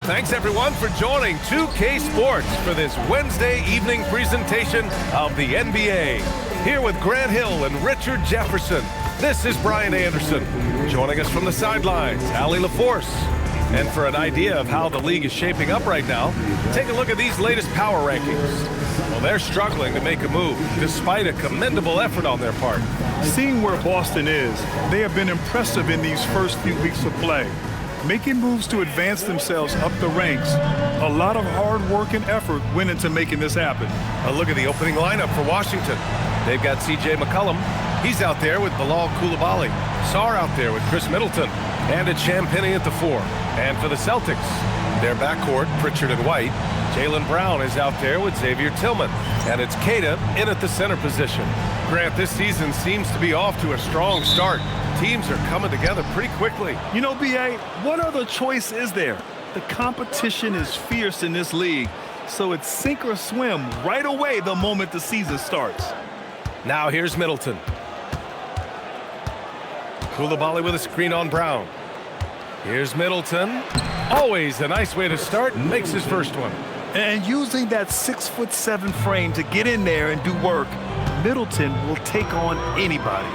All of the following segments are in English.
Thanks, everyone, for joining 2K Sports for this Wednesday evening presentation of the NBA. Here with Grant Hill and Richard Jefferson, this is Brian Anderson. Joining us from the sidelines, Allie LaForce. And for an idea of how the league is shaping up right now, take a look at these latest power rankings. Well, they're struggling to make a move, despite a commendable effort on their part. Seeing where Boston is, they have been impressive in these first few weeks of play. Making moves to advance themselves up the ranks. A lot of hard work and effort went into making this happen. A look at the opening lineup for Washington. They've got CJ McCollum. He's out there with Bilal Coulibaly. Sarr out there with Chris Middleton. And it's Champagnie at the 4. And for the Celtics, their backcourt, Pritchard and White. Jaylen Brown is out there with Xavier Tillman. And it's Kata in at the center position. Grant, this season seems to be off to a strong start. Teams are coming together pretty quickly. You know, B.A., what other choice is there? The competition is fierce in this league, so it's sink or swim right away the moment the season starts. Now here's Middleton. Coulibaly with a screen on Brown. Here's Middleton. Always a nice way to start, and makes his first one. And using that 6'7" frame to get in there and do work, Middleton will take on anybody.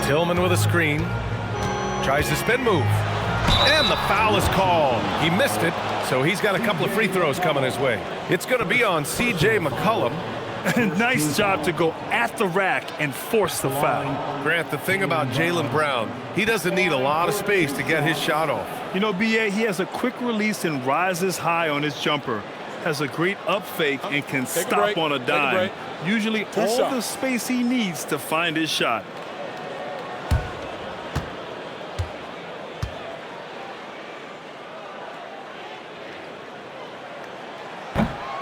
Tillman with a screen. Tries the spin move. And the foul is called. He missed it, so he's got a couple of free throws coming his way. It's going to be on CJ McCollum. Nice job to go at the rack and force the foul. Grant, the thing about Jaylen Brown, he doesn't need a lot of space to get his shot off. You know, B.A., he has a quick release and rises high on his jumper. Has a great up fake and can stop on a dime. Usually all the space he needs to find his shot.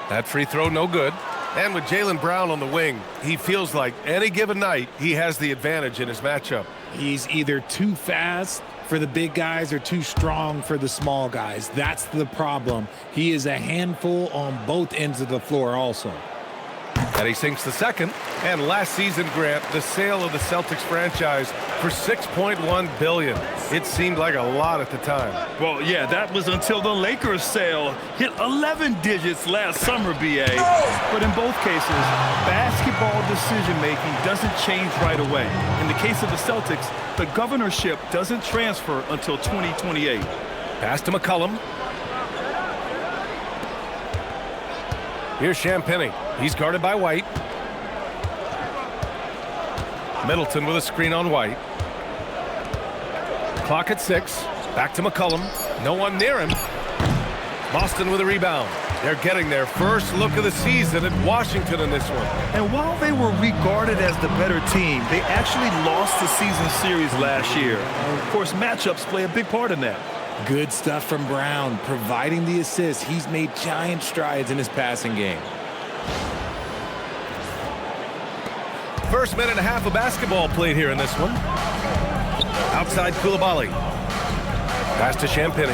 That free throw no good. And with Jaylen Brown on the wing, he feels like any given night he has the advantage in his matchup. He's either too fast for the big guys or too strong for the small guys. That's the problem. He is a handful on both ends of the floor also. And he sinks the second. And last season, Grant, the sale of the Celtics franchise for $6.1 billion. It seemed like a lot at the time. Well, yeah, that was until the Lakers sale hit 11 digits last summer, B.A. But in both cases, basketball decision-making doesn't change right away. In the case of the Celtics, the governorship doesn't transfer until 2028. Pass to McCollum. Here's Champagnie. He's guarded by White. Middleton with a screen on White. Clock at 6. Back to McCollum. No one near him. Boston with a rebound. They're getting their first look of the season at Washington in this one. And while they were regarded as the better team, they actually lost the season series last year. Of course, matchups play a big part in that. Good stuff from Brown, providing the assist. He's made giant strides in his passing game. First minute and a half of basketball played here in this one. Outside Coulibaly. Pass to Champagnie.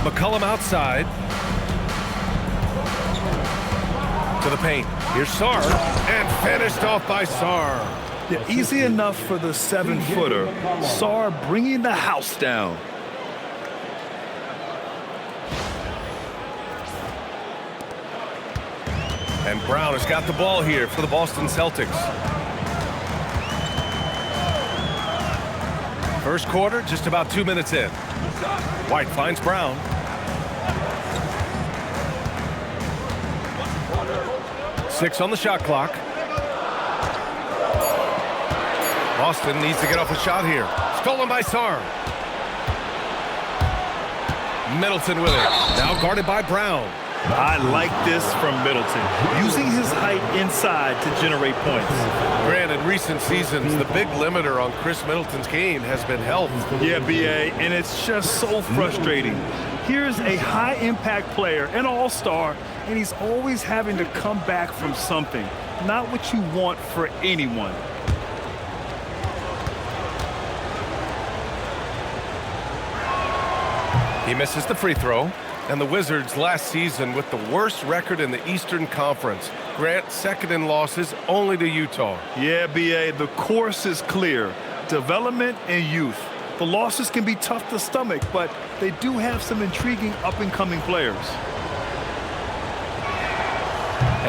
McCollum outside. To the paint. Here's Sarr. And finished off by Sarr. Yeah, easy enough for the 7-footer. Sarr bringing the house down. And Brown has got the ball here for the Boston Celtics. First quarter, just about 2 minutes in. White finds Brown. Six on the shot clock. Boston needs to get off a shot here. Stolen by Sarr. Middleton with it. Now guarded by Brown. I like this from Middleton, using his height inside to generate points. Grant, in recent seasons, the big limiter on Chris Middleton's game has been health. Yeah, B.A., and it's just so frustrating. Here's a high-impact player, an all-star, and he's always having to come back from something. Not what you want for anyone. He misses the free throw. And the Wizards last season with the worst record in the Eastern Conference. Grant, second in losses only to Utah. Yeah, B.A., the course is clear. development and youth. The losses can be tough to stomach, but they do have some intriguing up-and-coming players.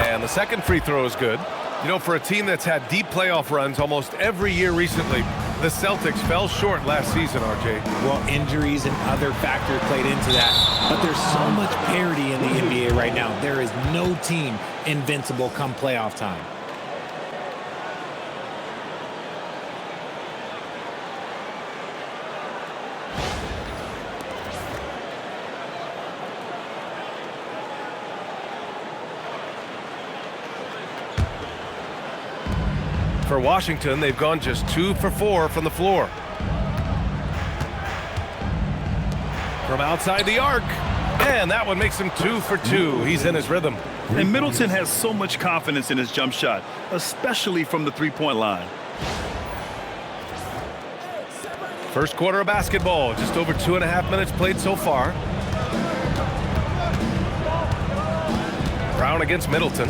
And the second free throw is good. You know, for a team that's had deep playoff runs almost every year recently, the Celtics fell short last season, RJ. Well, injuries and other factors played into that. But there's so much parity in the NBA right now. There is no team invincible come playoff time. For Washington, they've gone just 2 for 4 from the floor. From outside the arc. And that one makes him 2 for 2. He's in his rhythm. And Middleton has so much confidence in his jump shot, especially from the three-point line. First quarter of basketball. Just over 2.5 minutes played so far. Brown against Middleton.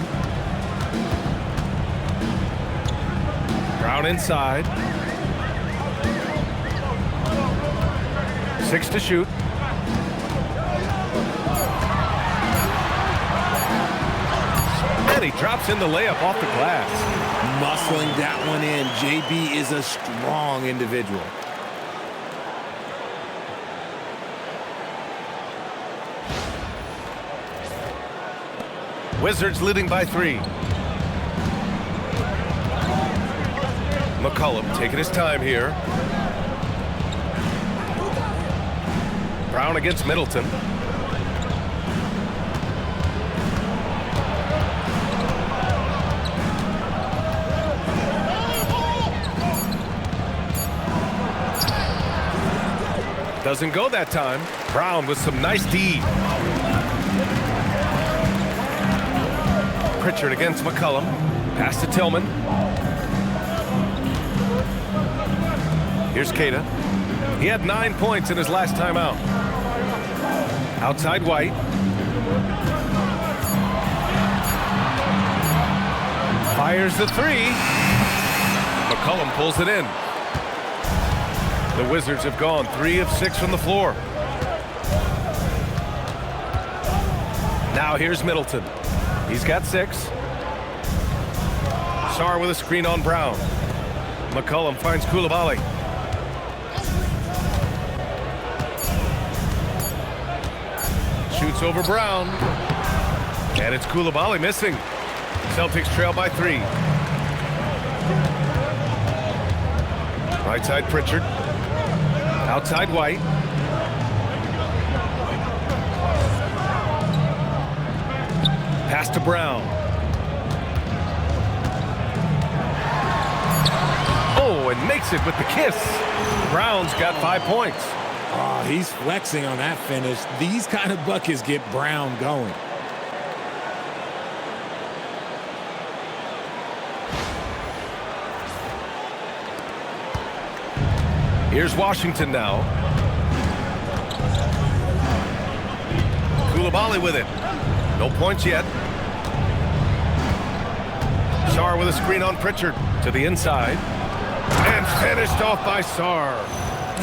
Brown inside. 6 to shoot. And he drops in the layup off the glass. Muscling that one in. JB is a strong individual. Wizards leading by 3. McCollum taking his time here. Brown against Middleton. Doesn't go that time. Brown with some nice D. Pritchard against McCollum. Pass to Tillman. Here's Kata. He had 9 points in his last time out. Outside White. Fires the 3. McCollum pulls it in. The Wizards have gone 3 of 6 from the floor. Now here's Middleton. He's got 6. Sarr with a screen on Brown. McCollum finds Coulibaly. Shoots over Brown. And it's Coulibaly missing. Celtics trail by 3. Right side Pritchard. Outside White. Pass to Brown. Oh, and makes it with the kiss. Brown's got 5 points. Oh, he's flexing on that finish. These kind of buckets get Brown going. Here's Washington now. Coulibaly with it. No points yet. Sarr with a screen on Pritchard to the inside. And finished off by Sarr.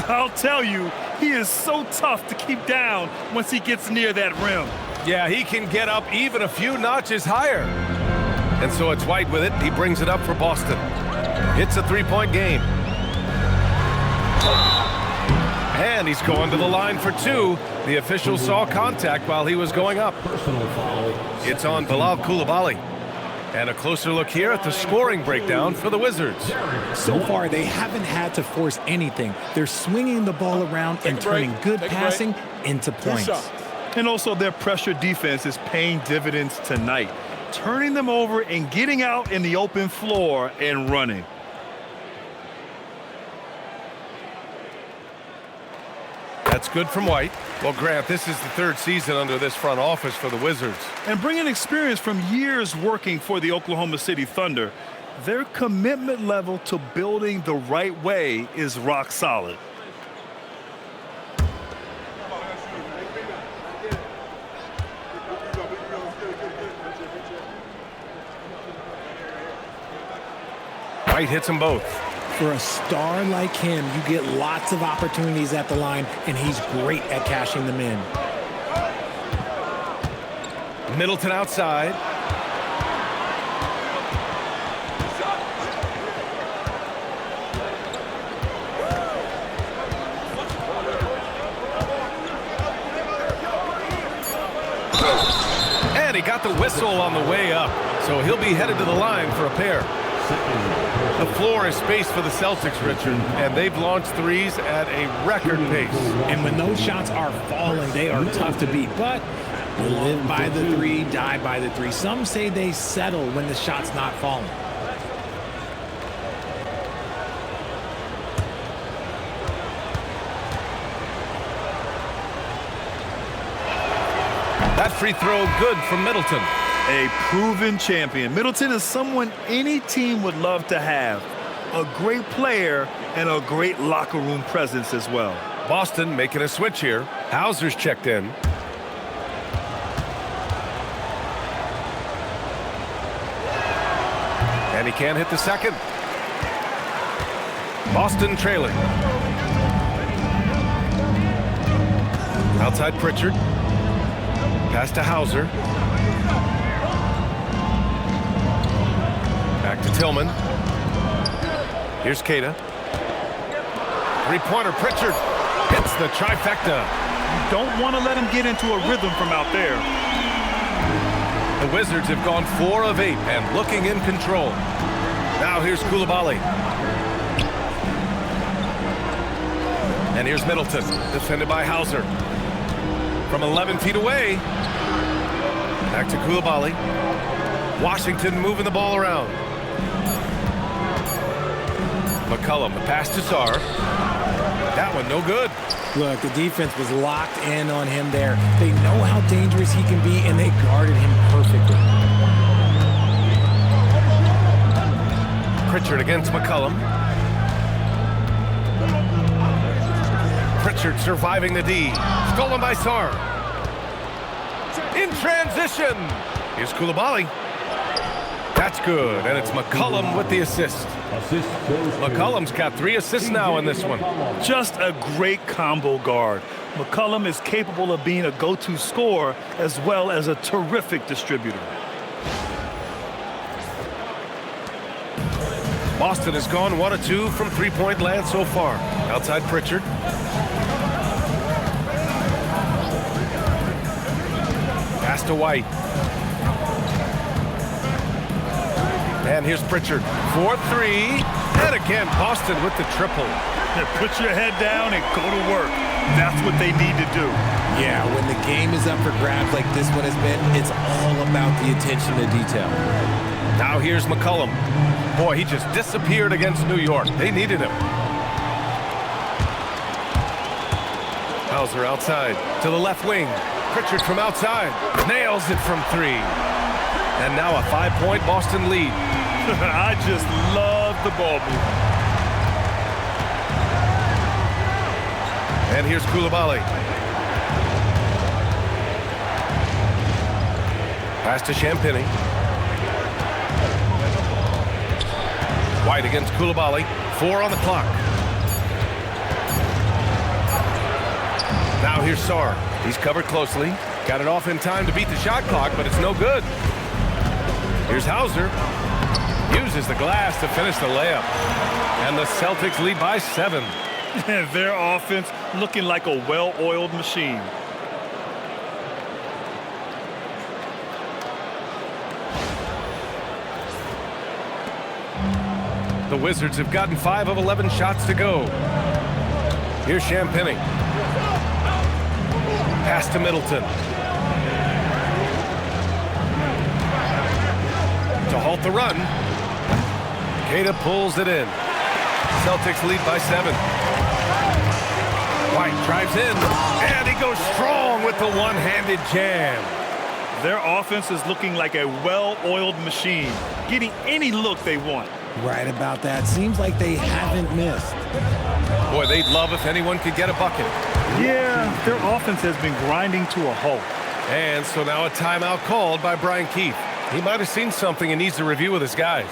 I'll tell you, he is so tough to keep down once he gets near that rim. Yeah, he can get up even a few notches higher. And so it's White with it. He brings it up for Boston. It's a 3-point game. And he's going to the line for 2. The official saw contact while he was going up. It's on Bilal Coulibaly. And a closer look here at the scoring breakdown for the Wizards. So far, they haven't had to force anything. They're swinging the ball around and turning good passing into points. And also their pressure defense is paying dividends tonight, turning them over and getting out in the open floor and running. That's good from White. Well, Grant, this is the 3rd season under this front office for the Wizards. And bringing experience from years working for the Oklahoma City Thunder, their commitment level to building the right way is rock solid. White hits them both. For a star like him, you get lots of opportunities at the line, and he's great at cashing them in. Middleton outside. And he got the whistle on the way up, so he'll be headed to the line for a pair. The floor is space for the Celtics, Richard, and they've launched threes at a record pace. And when those shots are falling, they are tough to beat. But they live by the three, die by the three. Some say they settle when the shot's not falling. That free throw good from Middleton. A proven champion. Middleton is someone any team would love to have. A great player and a great locker room presence as well. Boston making a switch here. Hauser's checked in. And he can't hit the second. Boston trailing. Outside Pritchard. Pass to Hauser. Back to Tillman. Here's Kata. Three-pointer Pritchard hits the trifecta. You don't want to let him get into a rhythm from out there. The Wizards have gone 4 of 8 and looking in control. Now here's Coulibaly. And here's Middleton, defended by Hauser. From 11 feet away. Back to Coulibaly. Washington moving the ball around. McCollum, the pass to Sarr. That one no good. Look, the defense was locked in on him there. They know how dangerous he can be, and they guarded him perfectly. Pritchard against McCollum. Pritchard surviving the D. Stolen by Sarr. In transition. Here's Coulibaly. That's good, and it's McCollum with the assist. McCollum's got 3 assists now in this one. Just a great combo guard. McCollum is capable of being a go-to scorer as well as a terrific distributor. Boston has gone 1 of 2 from three-point land so far. Outside Pritchard. Pass to White. And here's Pritchard. 4-3. And again, Boston with the triple. Put your head down and go to work. That's what they need to do. Yeah, when the game is up for grabs like this one has been, it's all about the attention to detail. Now here's McCollum. Boy, he just disappeared against New York. They needed him. Hauser outside to the left wing. Pritchard from outside. Nails it from 3. And now a 5-point Boston lead. I just love the ball movement. And here's Coulibaly. Pass to Champagny. White against Coulibaly. 4 on the clock. Now here's Sarr. He's covered closely. Got it off in time to beat the shot clock, but it's no good. Here's Hauser. Uses the glass to finish the layup. And the Celtics lead by 7. Their offense looking like a well-oiled machine. The Wizards have gotten 5 of 11 shots to go. Here's Champagny. Pass to Middleton. To halt the run. Kata pulls it in. Celtics lead by 7. White drives in, and he goes strong with the one-handed jam. Their offense is looking like a well-oiled machine, getting any look they want. Right about that. Seems like they haven't missed. Boy, they'd love if anyone could get a bucket. Yeah, their offense has been grinding to a halt. And so now a timeout called by Brian Keefe. He might have seen something and needs to review with his guys.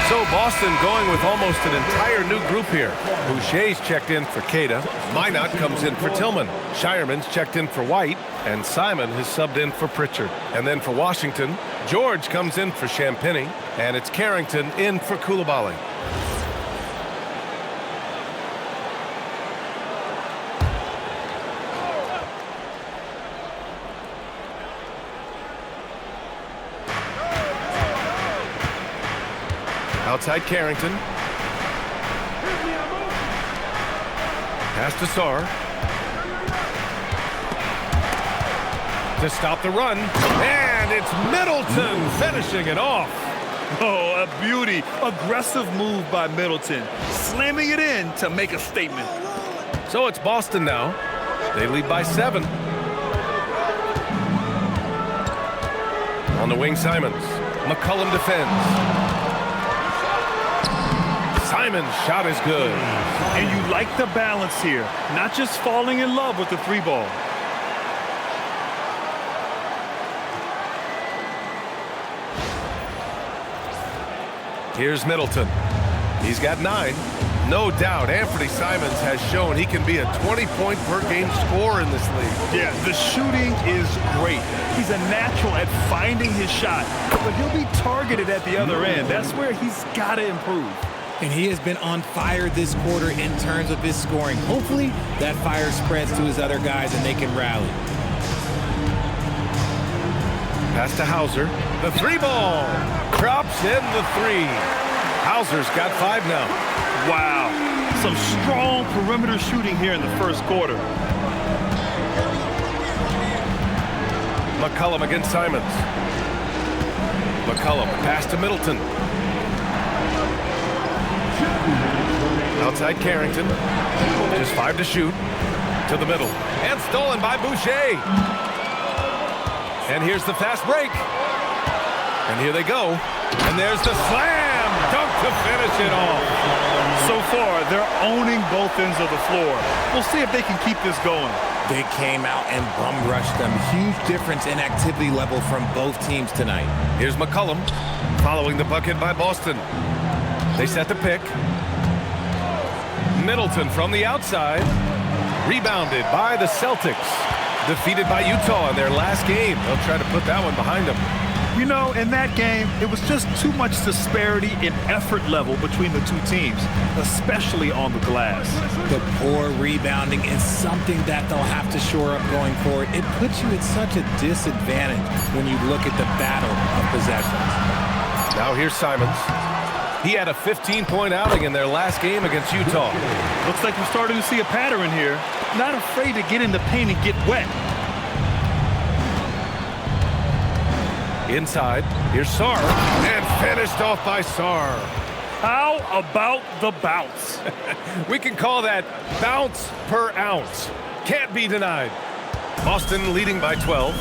So Boston going with almost an entire new group here. Boucher's checked in for Cada. Minot comes in for Tillman. Shireman's checked in for White. And Simon has subbed in for Pritchard. And then for Washington, George comes in for Champagnie. And it's Carrington in for Coulibaly. Outside Carrington. Pass to Sarr. To stop the run. And it's Middleton finishing it off. Oh, a beauty. Aggressive move by Middleton. Slamming it in to make a statement. So it's Boston now. They lead by 7. On the wing, Simons. McCollum defends. Simon's shot is good. And you like the balance here. Not just falling in love with the 3-ball. Here's Middleton. He's got 9. No doubt Anthony Simons has shown he can be a 20-point per game scorer in this league. Yeah, the shooting is great. He's a natural at finding his shot, but he'll be targeted at the other end. That's where he's got to improve. And he has been on fire this quarter in terms of his scoring. Hopefully, that fire spreads to his other guys and they can rally. Pass to Hauser. The 3-ball. Drops in the 3. Hauser's got 5 now. Wow. Some strong perimeter shooting here in the first quarter. McCollum against Simons. McCollum, pass to Middleton. Outside Carrington. Just 5 to shoot. To the middle. And stolen by Boucher. And here's the fast break. And here they go. And there's the slam dunk to finish it off. So far, they're owning both ends of the floor. We'll see if they can keep this going. They came out and bum rushed them. Huge difference in activity level from both teams tonight. Here's McCollum following the bucket by Boston. They set the pick. Middleton from the outside. Rebounded by the Celtics. Defeated by Utah in their last game. They'll try to put that one behind them. You know, in that game, it was just too much disparity in effort level between the two teams, especially on the glass. The poor rebounding is something that they'll have to shore up going forward. It puts you at such a disadvantage when you look at the battle of possessions. Now here's Simons. He had a 15-point outing in their last game against Utah. Looks like we're starting to see a pattern here. Not afraid to get in the paint and get wet. Inside, here's Sarr, and finished off by Sarr. How about the bounce? We can call that bounce per ounce. Can't be denied. Boston leading by 12.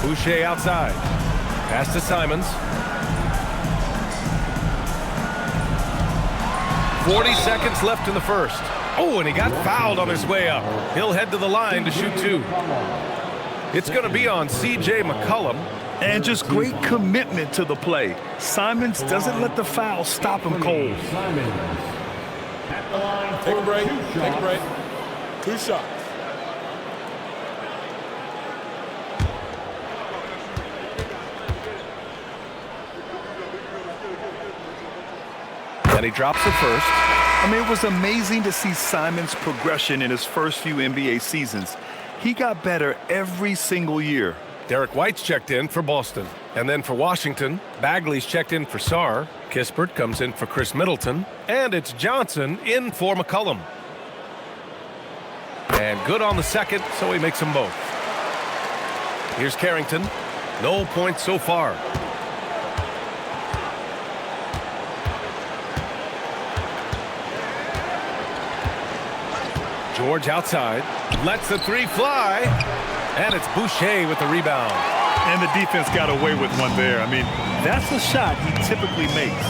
Boucher outside. Pass to Simons. 40 seconds left in the first. Oh, and he got fouled on his way up. He'll head to the line to shoot 2. It's going to be on CJ McCollum. And just great commitment to the play. Simons doesn't let the foul stop him cold. Take a break. Take a break. 2 shots. And he drops it first. I mean, it was amazing to see Simons' progression in his first few NBA seasons. He got better every single year. Derrick White's checked in for Boston. And then for Washington, Bagley's checked in for Sarr. Kispert comes in for Chris Middleton. And it's Johnson in for McCollum. And good on the second, so he makes them both. Here's Carrington. No points so far. George outside. Lets the three fly. And it's Boucher with the rebound. And the defense got away with one there. I mean, that's a shot he typically makes.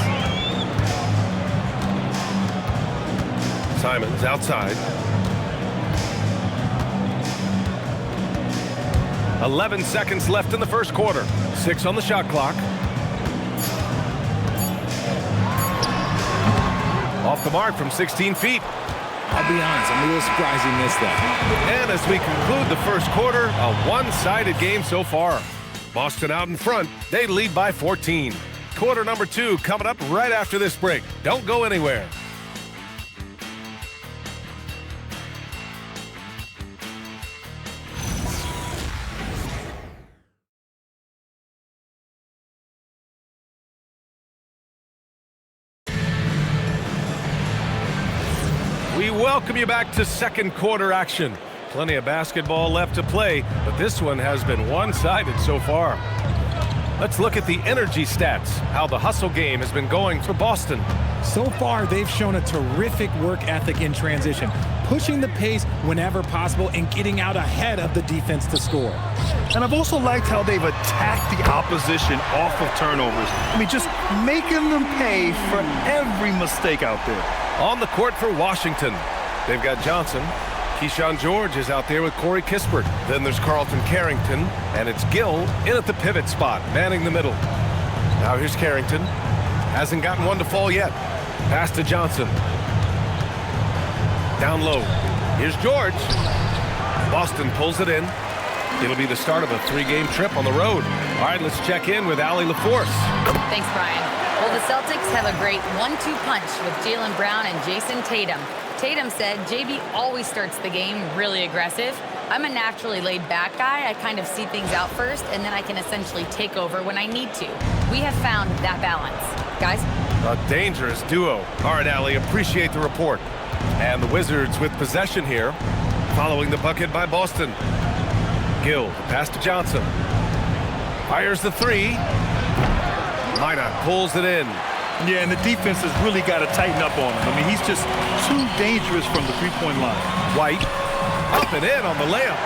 Simons outside. 11 seconds left in the first quarter. 6 on the shot clock. Off the mark from 16 feet. I'll be honest, I'm a little surprised he missed that. And as we conclude the first quarter, a one-sided game so far. Boston out in front. They lead by 14. Quarter number 2 coming up right after this break. Don't go anywhere. We welcome you back to second quarter action. Plenty of basketball left to play, but this one has been one-sided so far. Let's look at the energy stats, how the hustle game has been going for Boston. So far, they've shown a terrific work ethic in transition, pushing the pace whenever possible and getting out ahead of the defense to score. And I've also liked how they've attacked the opposition off of turnovers. I mean, just making them pay for every mistake out there. On the court for Washington, they've got Johnson. Kyshawn George is out there with Corey Kispert. Then there's Carlton Carrington, and it's Gill in at the pivot spot, manning the middle. Now here's Carrington. Hasn't gotten one to fall yet. Pass to Johnson. Down low. Here's George. Boston pulls it in. It'll be the start of a 3-game trip on the road. All right, let's check in with Allie LaForce. Thanks, Brian. Well, the Celtics have a great 1-2 punch with Jaylen Brown and Jayson Tatum. Tatum said, JB always starts the game really aggressive. I'm a naturally laid-back guy. I kind of see things out first, and then I can essentially take over when I need to. We have found that balance. Guys? A dangerous duo. All right, Allie, appreciate the report. And the Wizards with possession here, following the bucket by Boston. Gill, pass to Johnson. Fires the three. Minot pulls it in. Yeah, and the defense has really got to tighten up on him. I mean, he's just too dangerous from the three-point line. White, up and in on the layup.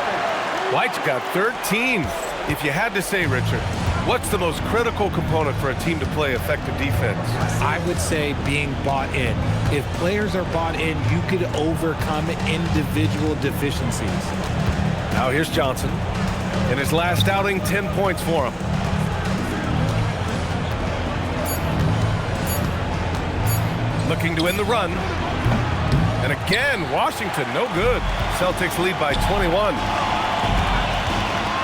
White's got 13. If you had to say, Richard, what's the most critical component for a team to play effective defense? I would say being bought in. If players are bought in, you could overcome individual deficiencies. Now here's Johnson. In his last outing, 10 points for him. Looking to win the run. And again, Washington, no good. Celtics lead by 21.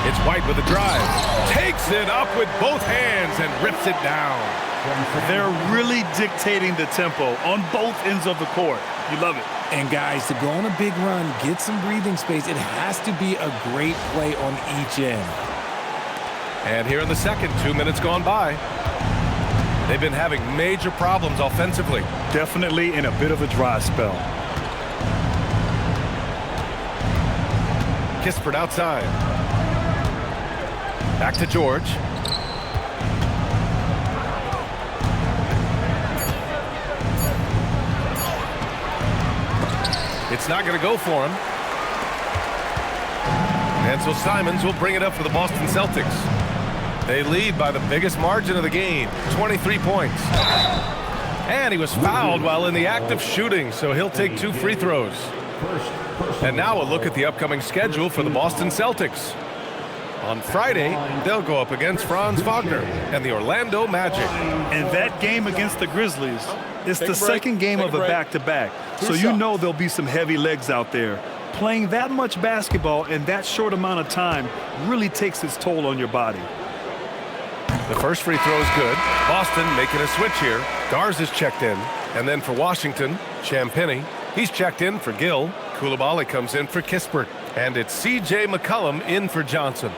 It's White with a drive. Takes it up with both hands and rips it down. They're really dictating the tempo on both ends of the court. You love it. And guys, to go on a big run, get some breathing space, it has to be a great play on each end. And here in the second, 2 minutes gone by. They've been having major problems offensively. Definitely in a bit of a dry spell. Kispert outside. Back to George. It's not going to go for him. And so Simons will bring it up for the Boston Celtics. They lead by the biggest margin of the game, 23 points. And he was fouled while in the act of shooting, so he'll take 2 free throws. And now a look at the upcoming schedule for the Boston Celtics. On Friday, they'll go up against Franz Wagner and the Orlando Magic. And that game against the Grizzlies is the second game of a back-to-back. So you know there'll be some heavy legs out there. Playing that much basketball in that short amount of time really takes its toll on your body. The first free throw is good. Boston making a switch here. Garz is checked in. And then for Washington, Champagnie. He's checked in for Gill. Coulibaly comes in for Kispert. And it's CJ McCollum in for Johnson.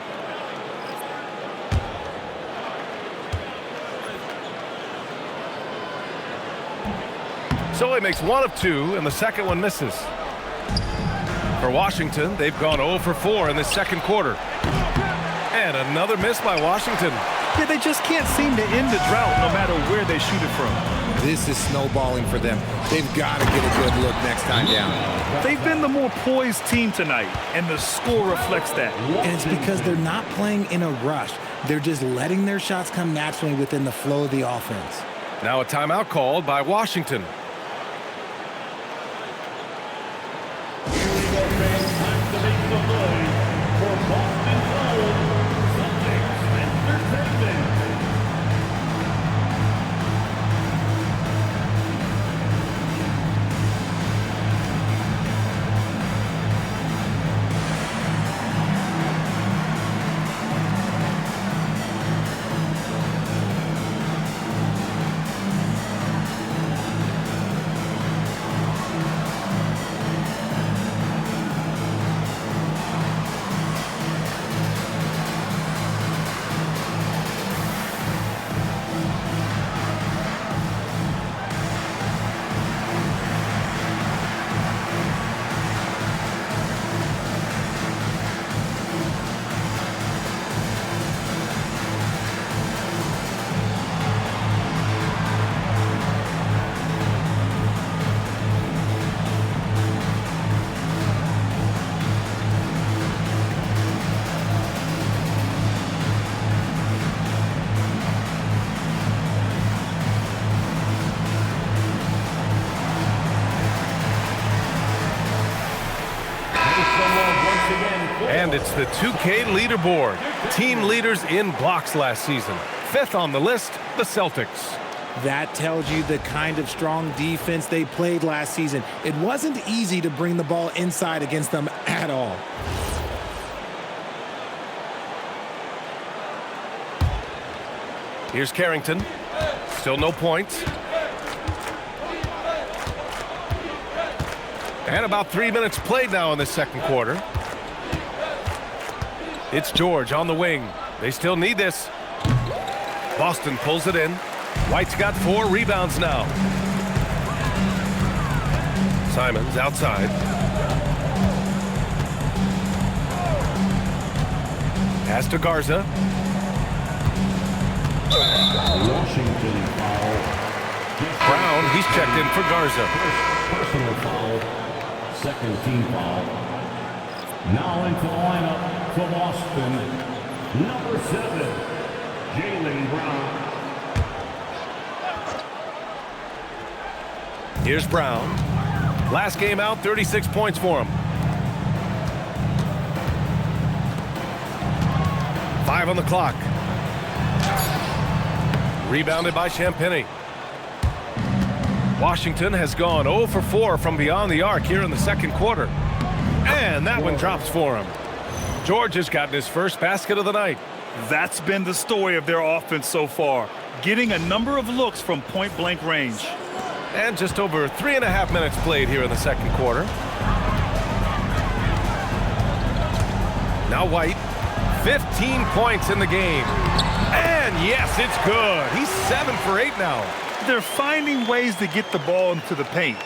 So he makes one of two, and the second one misses. For Washington, they've gone 0 for 4 in the second quarter. And another miss by Washington. Yeah, they just can't seem to end the drought no matter where they shoot it from. This is snowballing for them. They've got to get a good look next time down. They've been the more poised team tonight, and the score reflects that. And it's because they're not playing in a rush. They're just letting their shots come naturally within the flow of the offense. Now a timeout called by Washington. Here we go, fans. Time to make the play for Boston Celtics Entertainment. And it's the 2K leaderboard. Team leaders in blocks last season. 5th on the list, the Celtics. That tells you the kind of strong defense they played last season. It wasn't easy to bring the ball inside against them at all. Here's Carrington. Still no points. And about 3 minutes played now in the second quarter. It's George on the wing. They still need this. Boston pulls it in. White's got 4 rebounds now. Simons outside. Pass to Garza. Washington foul. Brown, he's checked in for Garza. Personal foul. Second team foul. Now into the lineup for Boston. Number 7, Jaylen Brown. Here's Brown. Last game out, 36 points for him. 5 on the clock. Rebounded by Champagnie. Washington has gone 0 for 4 from beyond the arc here in the second quarter. And that one drops for him. George has gotten his first basket of the night. That's been the story of their offense so far, getting a number of looks from point-blank range. And just over 3.5 minutes played here in the second quarter. Now White, 15 points in the game. And yes, it's good. He's 7 for 8 now. They're finding ways to get the ball into the paint.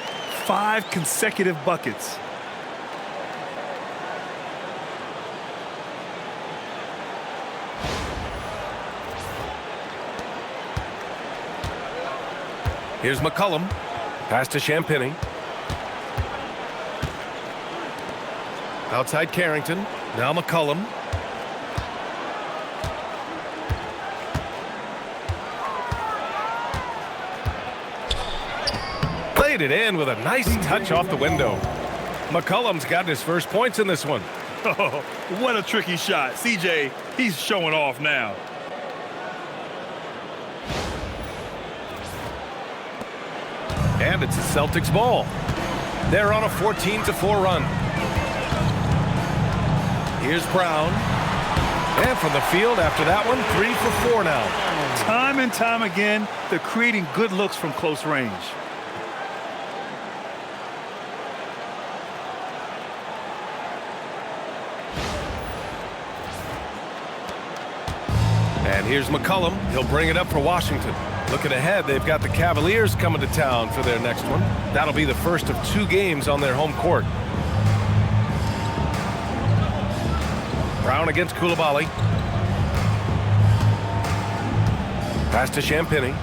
5 consecutive buckets. Here's McCollum. Pass to Champagnie. Outside Carrington. Now McCollum. Played it in with a nice touch off the window. McCollum's got his first points in this one. Oh, what a tricky shot. CJ, he's showing off now. And it's the Celtics ball. They're on a 14-4 run. Here's Brown. And from the field after that one, 3 for 4 now. Time and time again, they're creating good looks from close range. And here's McCollum. He'll bring it up for Washington. Looking ahead, they've got the Cavaliers coming to town for their next one. That'll be the first of 2 games on their home court. Brown against Coulibaly. Pass to Champagnie.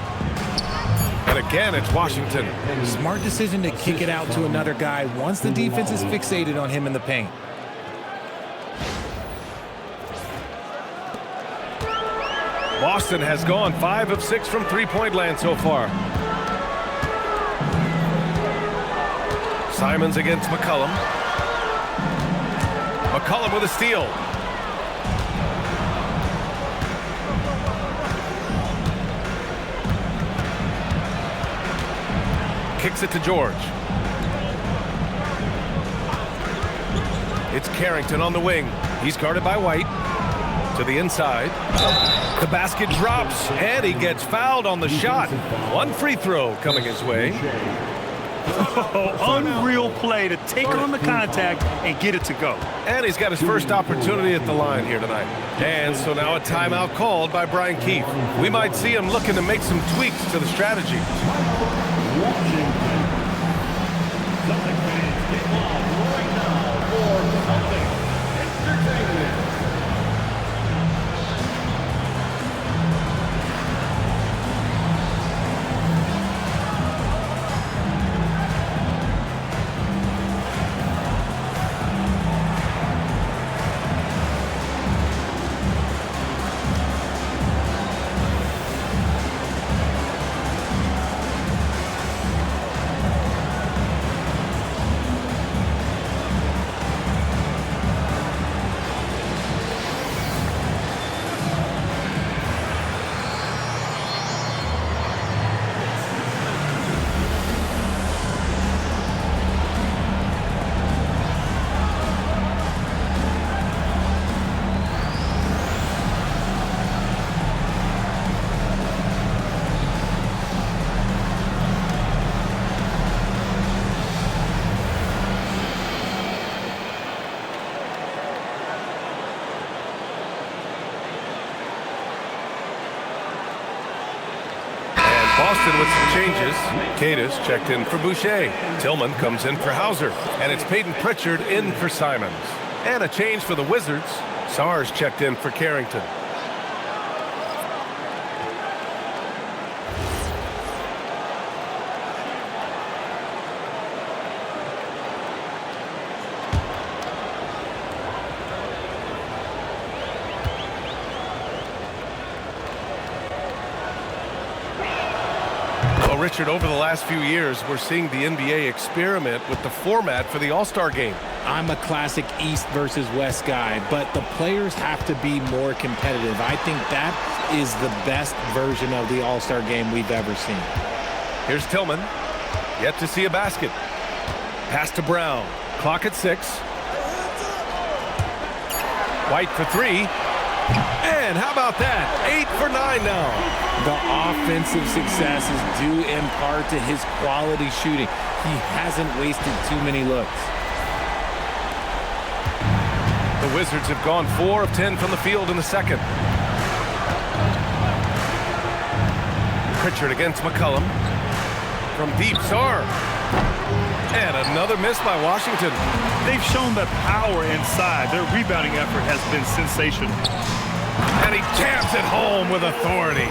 And again, it's Washington. Smart decision to kick it out to another guy once the defense is fixated on him in the paint. Boston has gone 5 of 6 from three-point land so far. Simons against McCollum. McCollum with a steal. Kicks it to George. It's Carrington on the wing. He's guarded by White. To the inside. The basket drops, and he gets fouled on the shot. 1 free throw coming his way. Oh, unreal play to take on the contact and get it to go. And he's got his first opportunity at the line here tonight. And so now a timeout called by Brian Keefe. We might see him looking to make some tweaks to the strategy. Washington. Celtic fans get live right now for Celtics Entertainment. Boston with some changes. Cadis checked in for Boucher. Tillman comes in for Hauser. And it's Peyton Pritchard in for Simons. And a change for the Wizards. Sarr's checked in for Carrington. Richard, over the last few years, we're seeing the NBA experiment with the format for the All-Star game. I'm a classic East versus West guy, but the players have to be more competitive. I think that is the best version of the All-Star game we've ever seen. Here's Tillman. Yet to see a basket. Pass to Brown. Clock at 6. White for 3. And how about that? 8 for 9 now. The offensive success is due in part to his quality shooting. He hasn't wasted too many looks. The Wizards have gone 4 of 10 from the field in the second. Pritchard against McCollum. From deep, Sarr. And another miss by Washington. They've shown that power inside. Their rebounding effort has been sensational. And he jams it home with authority.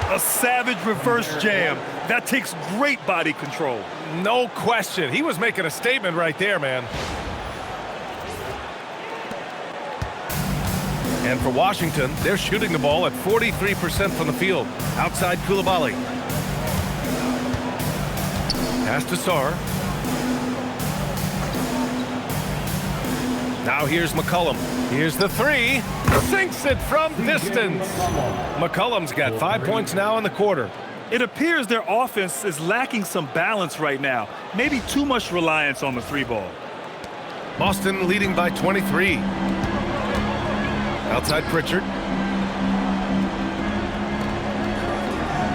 A savage reverse jam. That takes great body control. No question. He was making a statement right there, man. And for Washington, they're shooting the ball at 43% from the field. Outside Coulibaly. Pass to Sarr. Now here's McCollum. Here's the 3. Sinks it from distance. McCollum's got 5 points now in the quarter. It appears their offense is lacking some balance right now. Maybe too much reliance on the 3-ball. Boston leading by 23. Outside Pritchard.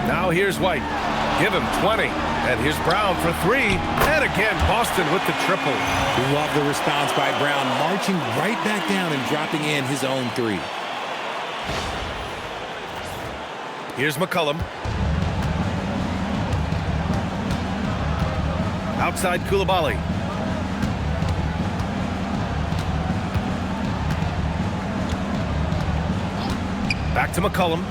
Now here's White. Give him 20. And here's Brown for 3. And again, Boston with the triple. Love the response by Brown, marching right back down and dropping in his own 3. Here's McCollum. Outside Coulibaly. Back to McCollum.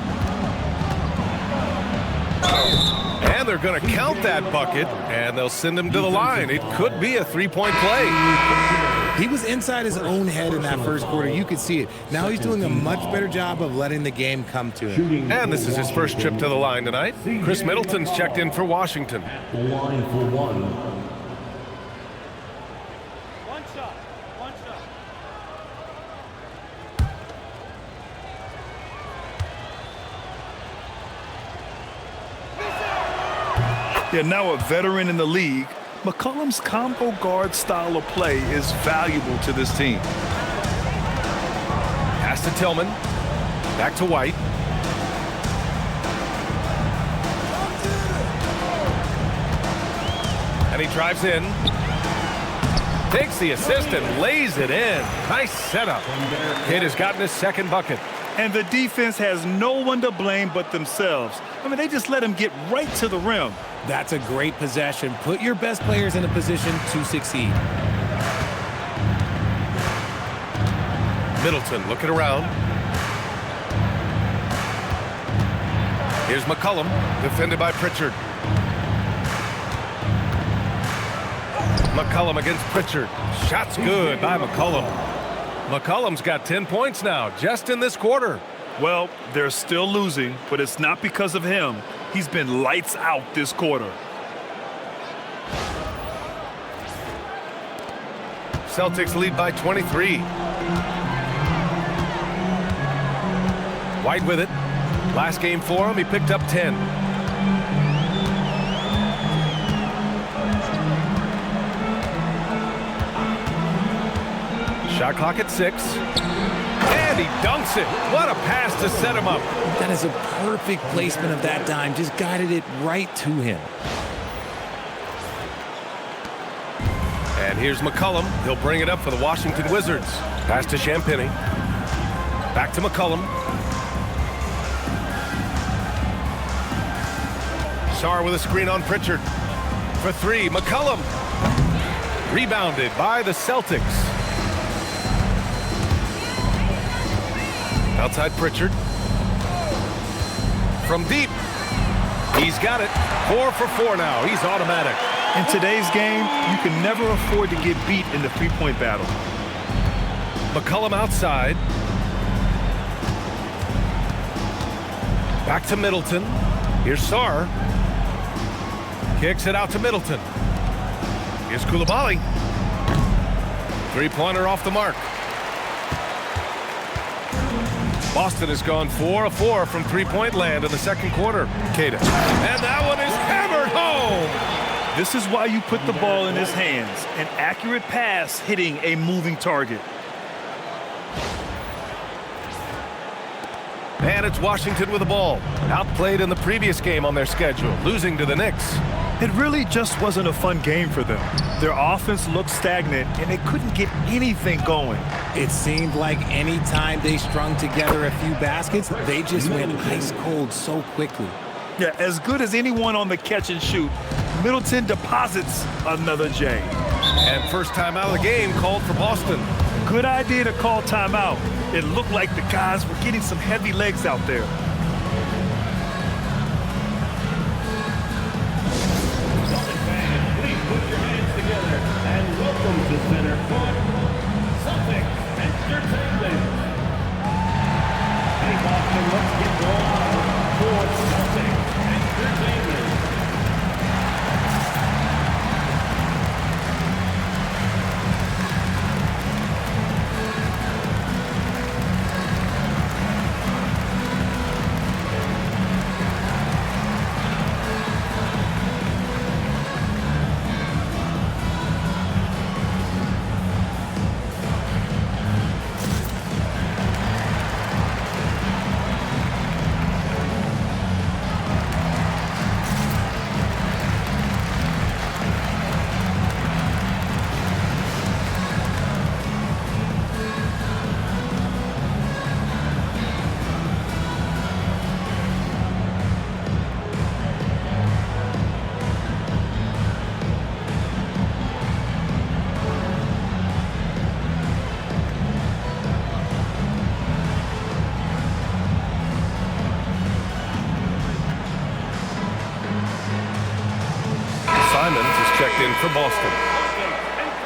And they're going to count that bucket, and they'll send him to the line. It could be a three-point play. He was inside his own head in that first quarter. You could see it. Now he's doing a much better job of letting the game come to him. And this is his first trip to the line tonight. Chris Middleton's checked in for Washington. The line for one. One shot. Yeah, now a veteran in the league, McCollum's combo guard style of play is valuable to this team. Pass to Tillman. Back to White. And he drives in. Takes the assist and lays it in. Nice setup. Kid has gotten his second bucket. And the defense has no one to blame but themselves. I mean, they just let him get right to the rim. That's a great possession. Put your best players in a position to succeed. Middleton looking around. Here's McCollum, defended by Pritchard. McCollum against Pritchard. Shot's good by McCollum. McCollum's got 10 points now, just in this quarter. Well, they're still losing, but it's not because of him. He's been lights out this quarter. Celtics lead by 23. White with it. Last game for him, he picked up 10. Shot clock at 6. And he dunks it. What a pass to set him up. That is a perfect placement of that dime. Just guided it right to him. And here's McCollum. He'll bring it up for the Washington Wizards. Pass to Champagnie. Back to McCollum. Sarr with a screen on Pritchard. For 3, McCollum. Rebounded by the Celtics. Outside Pritchard. From deep. He's got it. 4 for 4 now. He's automatic. In today's game, you can never afford to get beat in the three-point battle. McCollum outside. Back to Middleton. Here's Sarr. Kicks it out to Middleton. Here's Coulibaly. Three-pointer off the mark. Boston has gone 4 of 4 from three-point land in the second quarter. Tatum. And that one is hammered home. This is why you put the ball in his hands. An accurate pass hitting a moving target. And it's Washington with the ball. Outplayed in the previous game on their schedule, losing to the Knicks. It really just wasn't a fun game for them. Their offense looked stagnant, and they couldn't get anything going. It seemed like any time they strung together a few baskets, they just went ice cold so quickly. Yeah, as good as anyone on the catch and shoot, Middleton deposits another J. And first time out of the game called for Boston. Good idea to call timeout. It looked like the guys were getting some heavy legs out there. Celtic fans, please put your hands together and welcome to center court, Celtics Entertainment. Hey Boston, let's get going for Celtics Entertainment. checked in for Boston.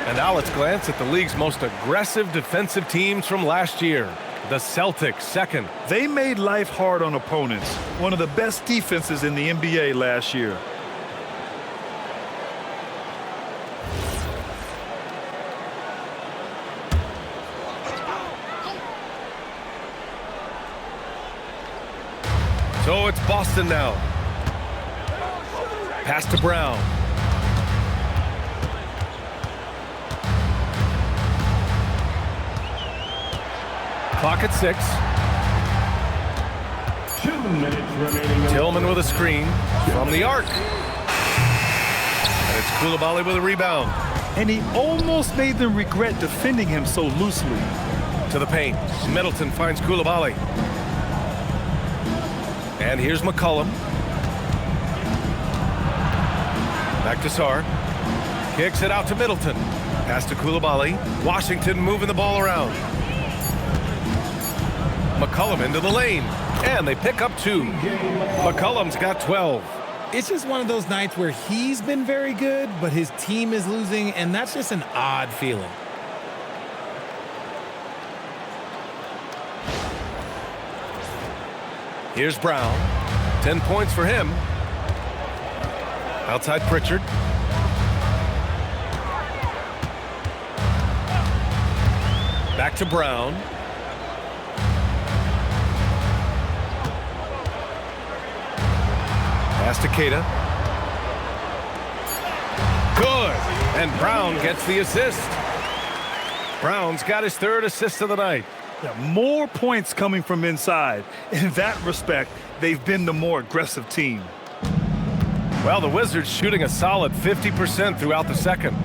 And now let's glance at the league's most aggressive defensive teams from last year. The Celtics, second. They made life hard on opponents. One of the best defenses in the NBA last year. So it's Boston now. Pass to Brown. Clock at 6. 2 minutes remaining. Tillman with a screen from the arc. And it's Coulibaly with a rebound. And he almost made them regret defending him so loosely. To the paint. Middleton finds Coulibaly. And here's McCollum. Back to Sarr. Kicks it out to Middleton. Pass to Coulibaly. Washington moving the ball around. McCollum into the lane. And they pick up 2. McCollum's got 12. It's just one of those nights where he's been very good, but his team is losing, and that's just an odd feeling. Here's Brown. 10 points for him. Outside Pritchard. Back to Brown. Pass to Keita. Good. And Brown gets the assist. Brown's got his 3rd assist of the night. Yeah, more points coming from inside. In that respect, they've been the more aggressive team. Well, the Wizards shooting a solid 50% throughout the second.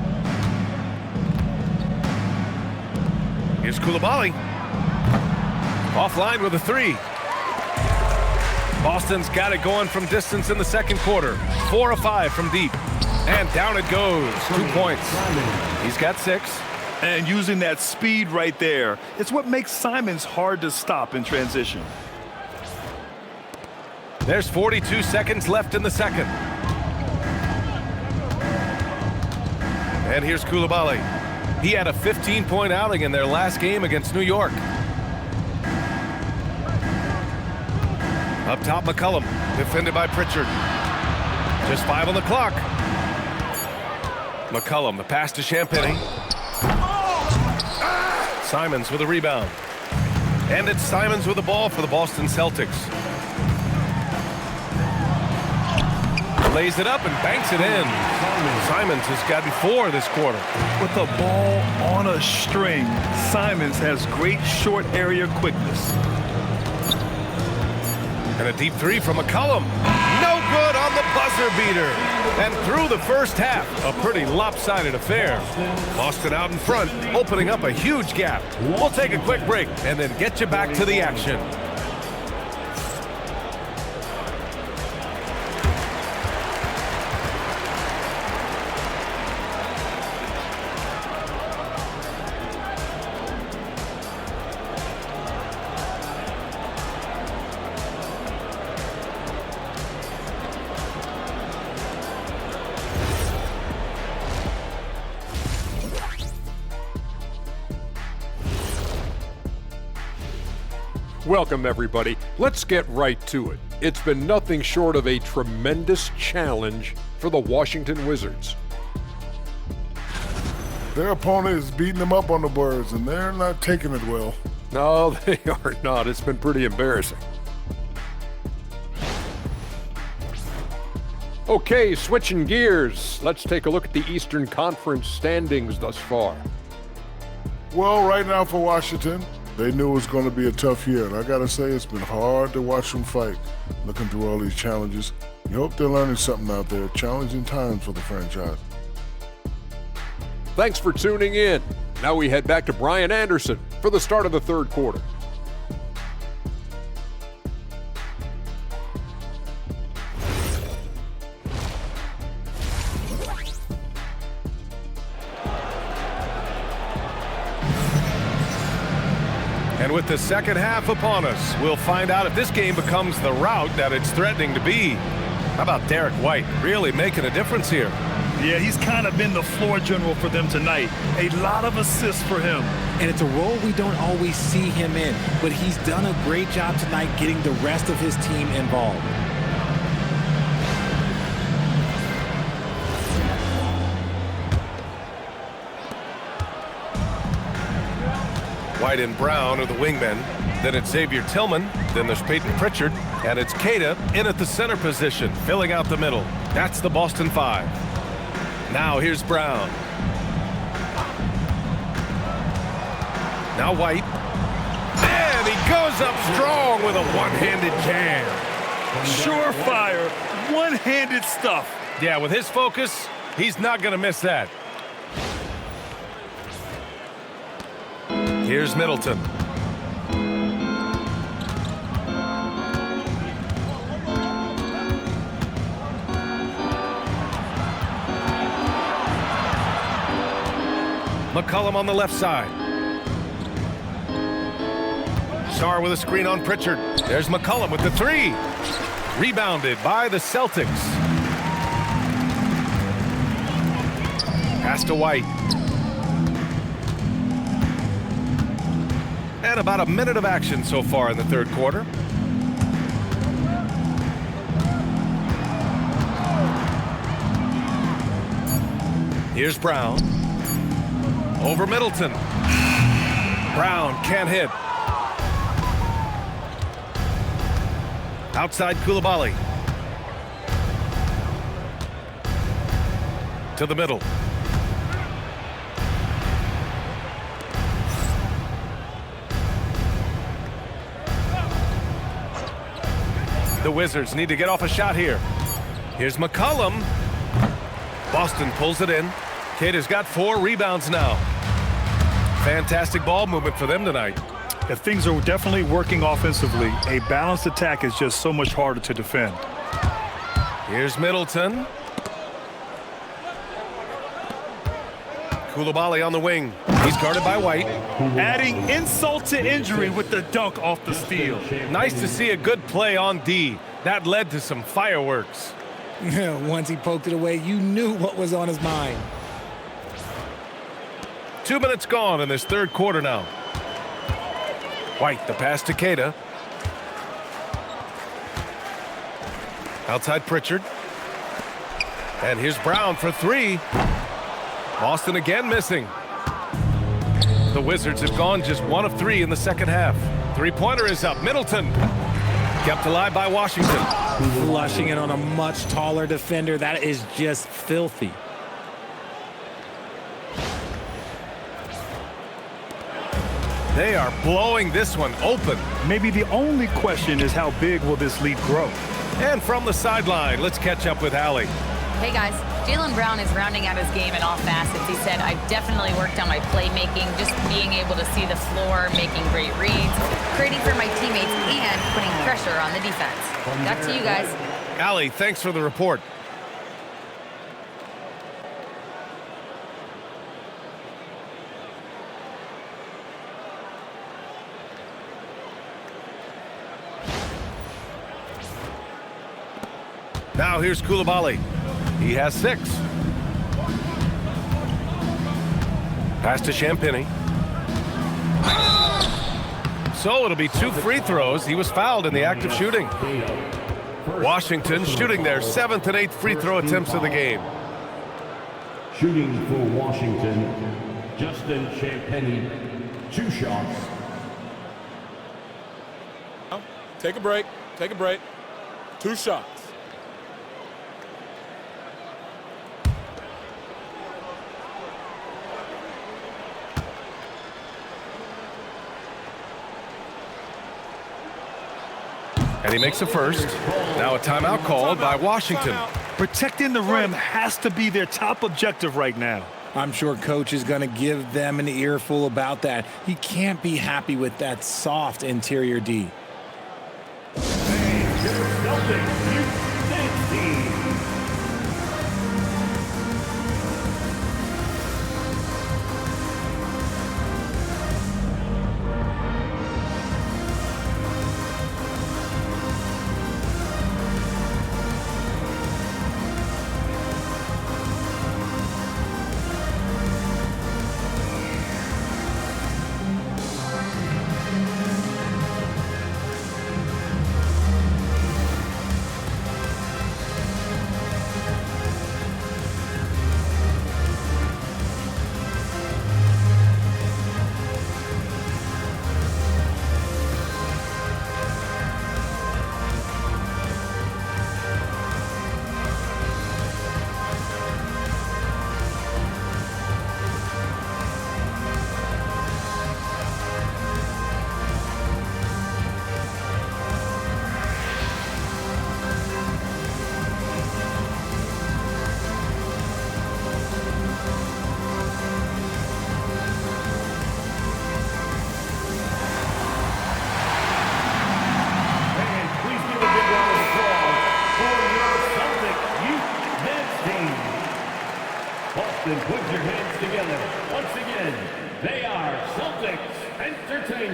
Here's Coulibaly. Offline with a 3. Boston's got it going from distance in the second quarter. 4 of 5 from deep. And down it goes. 2 points. He's got 6. And using that speed right there, it's what makes Simons hard to stop in transition. There's 42 seconds left in the second. And here's Coulibaly. He had a 15-point outing in their last game against New York. Up top, McCollum, defended by Pritchard. Just 5 on the clock. McCollum, the pass to Champagnie. Simons with a rebound. And it's Simons with the ball for the Boston Celtics. Lays it up and banks it in. Simons has gotten 4 this quarter. With the ball on a string, Simons has great short area quickness. And a deep 3 from McCollum. No good on the buzzer beater. And through the first half, a pretty lopsided affair. Boston out in front, opening up a huge gap. We'll take a quick break and then get you back to the action. Welcome, everybody. Let's get right to it. It's been nothing short of a tremendous challenge for the Washington Wizards. Their opponent is beating them up on the boards, and they're not taking it well. No, they are not. It's been pretty embarrassing. Okay, switching gears. Let's take a look at the Eastern Conference standings thus far. Well, right now for Washington, they knew it was going to be a tough year, and I got to say it's been hard to watch them fight, looking through all these challenges. You hope they're learning something out there. Challenging times for the franchise. Thanks for tuning in. Now we head back to Brian Anderson for the start of the third quarter. And with the second half upon us, we'll find out if this game becomes the rout that it's threatening to be. How about Derrick White really making a difference here? Yeah, he's kind of been the floor general for them tonight. A lot of assists for him. And it's a role we don't always see him in, but he's done a great job tonight getting the rest of his team involved. White and Brown are the wingmen. Then it's Xavier Tillman. Then there's Peyton Pritchard. And it's Queta in at the center position, filling out the middle. That's the Boston 5. Now here's Brown. Now White. And he goes up strong with a one-handed jam. Surefire, one-handed stuff. Yeah, with his focus, he's not going to miss that. Here's Middleton. McCollum on the left side. Sarr with a screen on Pritchard. There's McCollum with the 3. Rebounded by the Celtics. Pass to White. And about a minute of action so far in the third quarter. Here's Brown. Over Middleton. Brown can't hit. Outside Coulibaly. To the middle. The Wizards need to get off a shot here. Here's McCollum. Boston pulls it in. Queta's got 4 rebounds now. Fantastic ball movement for them tonight. If things are definitely working offensively, a balanced attack is just so much harder to defend. Here's Middleton. Coulibaly on the wing. He's guarded by White. Adding insult to injury with the dunk off the steal. Nice to see a good play on D. That led to some fireworks. Once he poked it away, you knew what was on his mind. 2 minutes gone in this third quarter now. White, the pass to Queta. Outside Pritchard. And here's Brown for 3. Boston again missing. The Wizards have gone just 1 of 3 in the second half. Three-pointer is up. Middleton kept alive by Washington. Flushing it on a much taller defender. That is just filthy. They are blowing this one open. Maybe the only question is how big will this lead grow? And from the sideline, let's catch up with Allie. Hey guys, Jaylen Brown is rounding out his game in all facets. He said, I've definitely worked on my playmaking, just being able to see the floor, making great reads, creating for my teammates, and putting pressure on the defense. Back to you guys. Allie, thanks for the report. Now here's Coulibaly. He has 6. Pass to Champagny. So it'll be 2 free throws. He was fouled in the act of shooting. Washington shooting their 7th and 8th free throw attempts of the game. Shooting for Washington, Justin Champagny, 2 shots. Take a break. Take a break. 2 shots. And he makes a first. Now a timeout called by Washington. Protecting the rim has to be their top objective right now. I'm sure coach is going to give them an earful about that. He can't be happy with that soft interior D.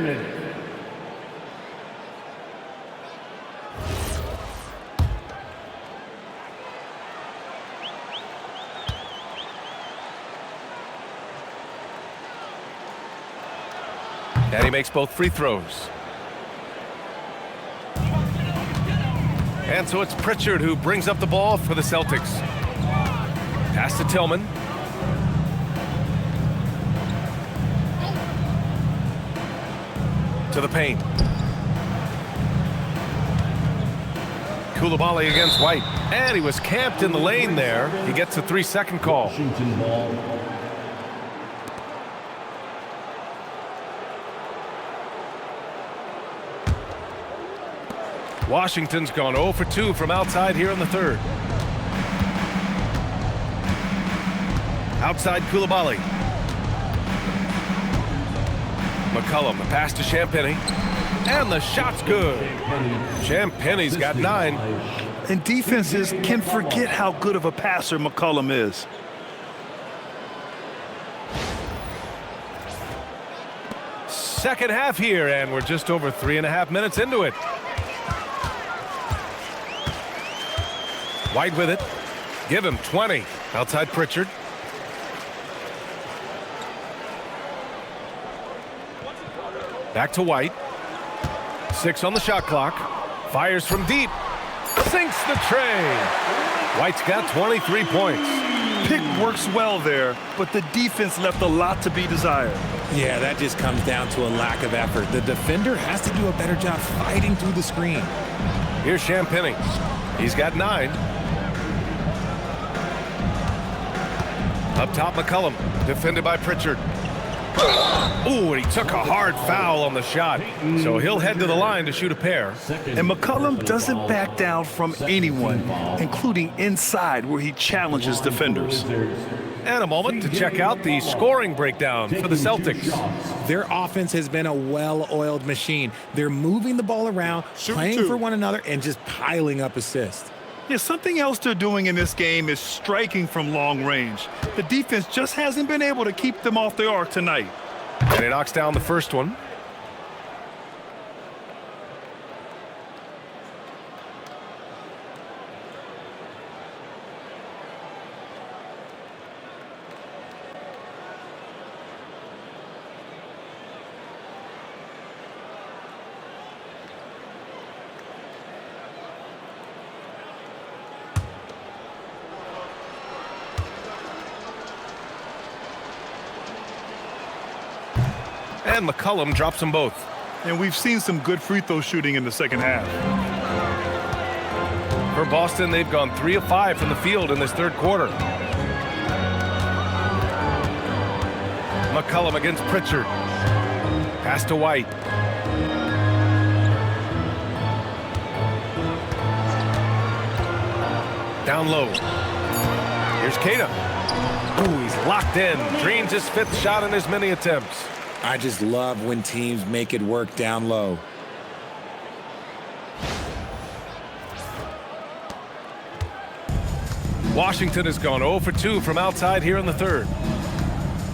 minutes. And he makes both free throws. And so it's Pritchard who brings up the ball for the Celtics. Pass to Tillman. To the paint. Coulibaly against White. And he was camped in the lane there. He gets a 3-second call. Washington ball. Washington's gone 0 for 2 from outside here in the third. Outside Coulibaly. McCollum, the pass to Champagnie. And the shot's good. Champagnie's got 9. And defenses can forget how good of a passer McCollum is. Second half here, and we're just over 3.5 minutes into it. White with it. Give him 20. Outside Pritchard. Back to White. 6 on the shot clock. Fires from deep. Sinks the tray. White's got 23 points. Pick works well there, but the defense left a lot to be desired. Yeah, that just comes down to a lack of effort. The defender has to do a better job fighting through the screen. Here's Champagnie. He's got 9. Up top, McCollum, defended by Pritchard. Ooh, and he took a hard foul on the shot. So he'll head to the line to shoot a pair. And McCollum doesn't back down from anyone, including inside where he challenges defenders. And a moment to check out the scoring breakdown for the Celtics. Their offense has been a well-oiled machine. They're moving the ball around, playing for one another, and just piling up assists. Yeah, something else they're doing in this game is striking from long range. The defense just hasn't been able to keep them off the arc tonight. And he knocks down the first one. And McCollum drops them both. And we've seen some good free throw shooting in the second half. For Boston, they've gone 3 of 5 from the field in this third quarter. McCollum against Pritchard. Pass to White. Down low. Here's Tatum. Ooh, he's locked in. Dreams his 5th shot in as many attempts. I just love when teams make it work down low. Washington has gone 0 for 2 from outside here in the third.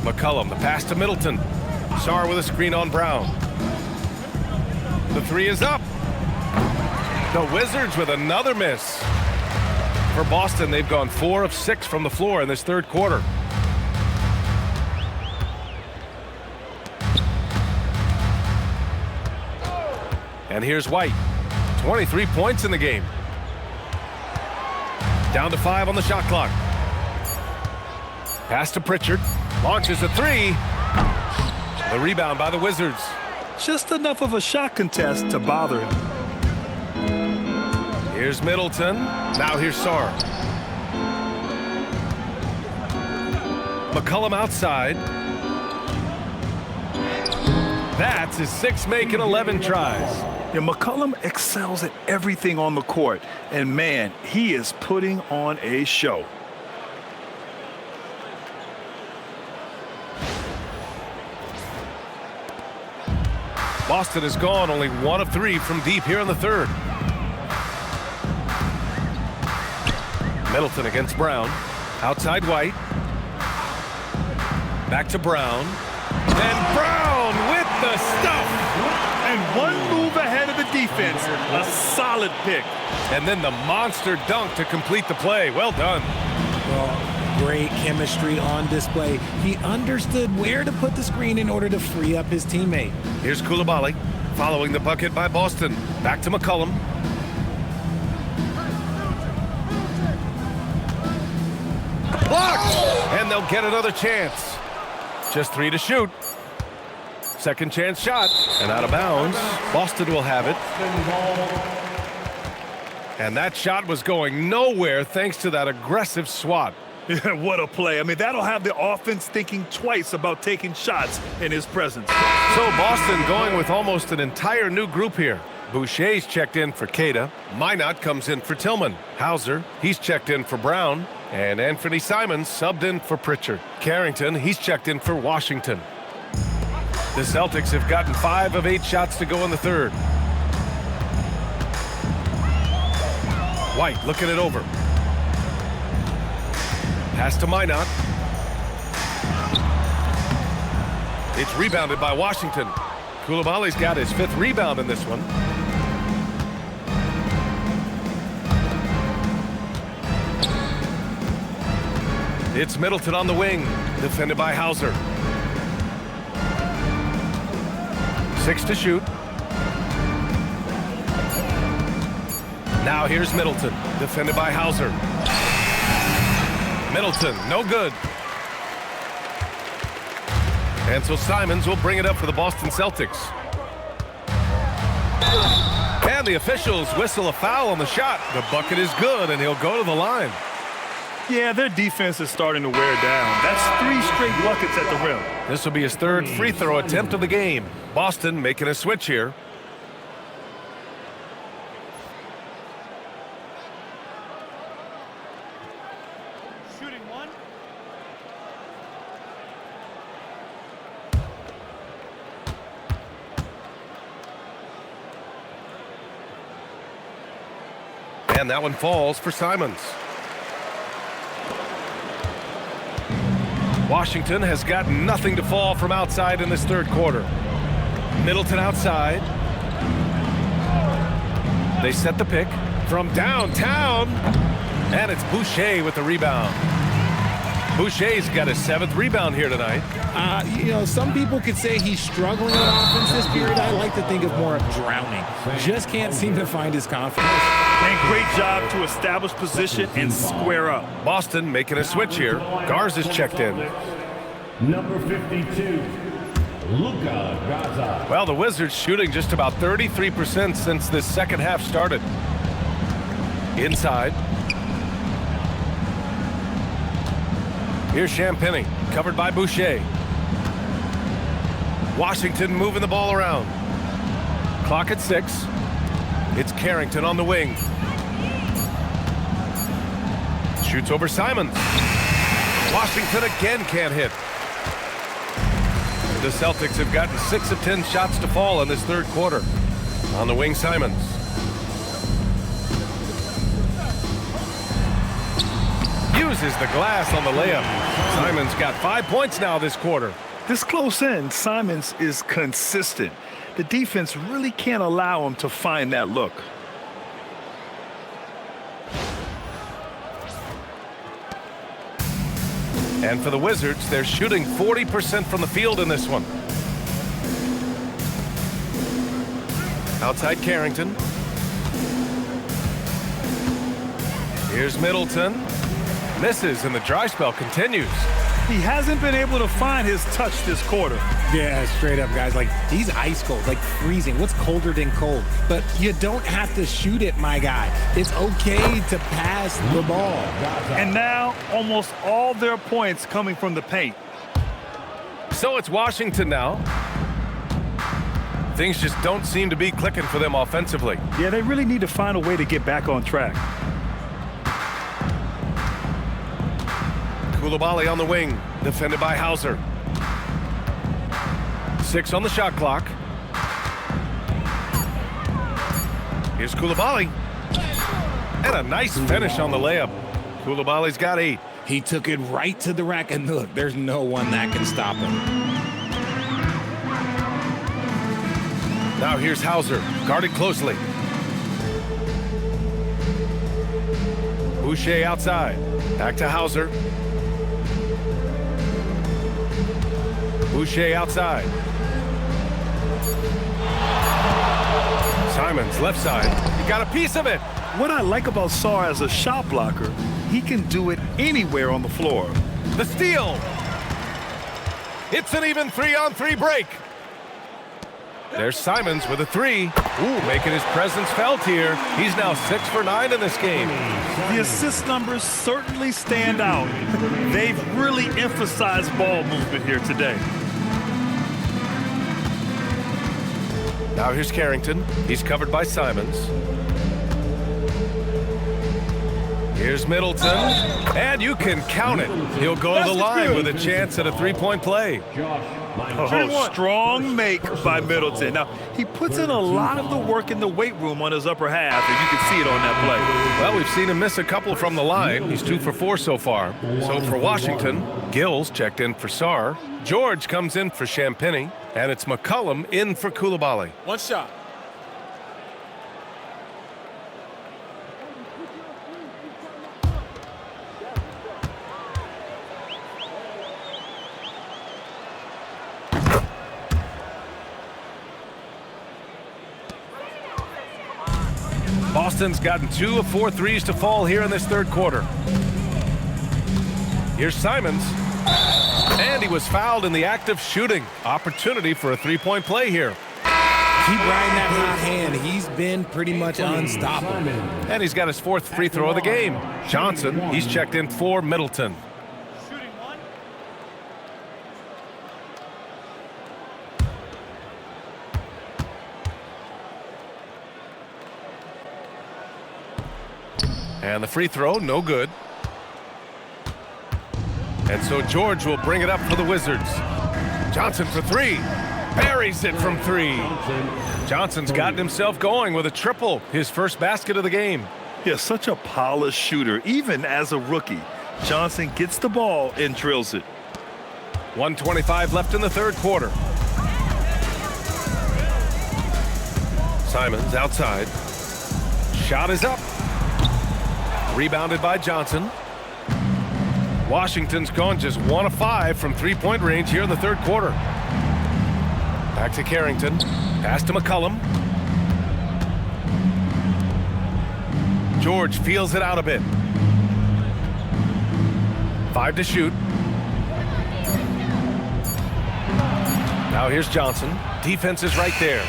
McCollum, the pass to Middleton. Sarr with a screen on Brown. The 3 is up. The Wizards with another miss. For Boston, they've gone 4 of 6 from the floor in this third quarter. And here's White. 23 points in the game. Down to 5 on the shot clock. Pass to Pritchard. Launches a 3. The rebound by the Wizards. Just enough of a shot contest to bother him. Here's Middleton. Now here's Sarr. McCollum outside. That's his 6th make in 11 tries. Yeah, McCollum excels at everything on the court. And man, he is putting on a show. Boston has gone only 1 of 3 from deep here in the third. Middleton against Brown. Outside White. Back to Brown. And Brown with the stuff. And one move ahead of the defense. A solid pick. And then the monster dunk to complete the play. Well done. Well, great chemistry on display. He understood where to put the screen in order to free up his teammate. Here's Coulibaly following the bucket by Boston. Back to McCollum. Blocked! And they'll get another chance. Just 3 to shoot. Second chance shot. And out of bounds. Boston will have it. And that shot was going nowhere thanks to that aggressive swat. Yeah, what a play. I mean, that'll have the offense thinking twice about taking shots in his presence. So Boston going with almost an entire new group here. Boucher's checked in for Queta. Minot comes in for Tillman. Hauser, he's checked in for Brown. And Anthony Simons subbed in for Pritchard. Carrington, he's checked in for Washington. The Celtics have gotten 5 of 8 shots to go in the third. White looking it over. Pass to Minot. It's rebounded by Washington. Coulibaly's got his 5th rebound in this one. It's Middleton on the wing, defended by Hauser. 6 to shoot. Now here's Middleton, defended by Hauser. Middleton, no good. And so Simons will bring it up for the Boston Celtics. And the officials whistle a foul on the shot. The bucket is good, and he'll go to the line. Yeah, their defense is starting to wear down. That's 3 straight buckets at the rim. This will be his 3rd free throw attempt of the game. Boston making a switch here. Shooting one. And that one falls for Simons. Washington has got nothing to fall from outside in this 3rd quarter. Middleton outside. They set the pick from downtown. And it's Boucher with the rebound. Boucher's got his 7th rebound here tonight. You know, some people could say he's struggling with offense this period. I like to think of more of drowning. Just can't seem to find his confidence. And great job to establish position and square up. Boston making a switch here. Garza's checked in. Number 52, Luka Garza. Well, the Wizards shooting just about 33% since this second half started. Inside. Here's Champagny, covered by Boucher. Washington moving the ball around. Clock at 6. It's Carrington on the wing. Shoots over Simons. Washington again can't hit. The Celtics have gotten 6 of 10 shots to fall in this 3rd quarter. On the wing, Simons. Uses the glass on the layup. Simons got 5 points now this quarter. This close in, Simons is consistent. The defense really can't allow him to find that look. And for the Wizards, they're shooting 40% from the field in this one. Outside Carrington. Here's Middleton. Misses, and the dry spell continues. He hasn't been able to find his touch this quarter. Yeah, straight up, guys. Like, he's ice cold, like freezing. What's colder than cold? But you don't have to shoot it, my guy. It's okay to pass the ball. And now, almost all their points coming from the paint. So it's Washington now. Things just don't seem to be clicking for them offensively. Yeah, they really need to find a way to get back on track. Coulibaly on the wing, defended by Hauser. 6 on the shot clock. Here's Coulibaly. And a nice finish on the layup. Coulibaly's got 8. He took it right to the rack, and look, there's no one that can stop him. Now here's Hauser, guarded closely. Boucher outside. Back to Hauser. Boucher outside. Simons left side. He got a piece of it. What I like about Sarr as a shot blocker, he can do it anywhere on the floor. The steal. It's an even 3-on-3 break. There's Simons with a three. Ooh, making his presence felt here. He's now 6 for 9 in this game. The assist numbers certainly stand out. They've really emphasized ball movement here today. Now here's Carrington. He's covered by Simons. Here's Middleton. And you can count it. He'll go to the line with a chance at a three-point play. Oh, strong make by Middleton. Now, he puts in a lot of the work in the weight room on his upper half, and you can see it on that play. Well, we've seen him miss a couple from the line. He's 2 for 4 so far. So for Washington, Gills checked in for Sarr. George comes in for Champagnie. And it's McCollum in for Coulibaly. One shot. Boston's gotten 2 of 4 threes to fall here in this third quarter. Here's Simons. And he was fouled in the act of shooting. Opportunity for a three-point play here. Keep riding that hot hand. He's been pretty much unstoppable. And he's got his 4th free throw of the game. Johnson, he's checked in for Middleton. And the free throw, no good. And so George will bring it up for the Wizards. Johnson for 3. Buries it from 3. Johnson's gotten himself going with a triple. His first basket of the game. Yeah, such a polished shooter, even as a rookie. Johnson gets the ball and drills it. 1:25 left in the third quarter. Simons outside. Shot is up. Rebounded by Johnson. Washington's gone just 1 of 5 from three-point range here in the third quarter. Back to Carrington. Pass to McCollum. George feels it out a bit. 5 to shoot. Now here's Johnson. Defense is right there.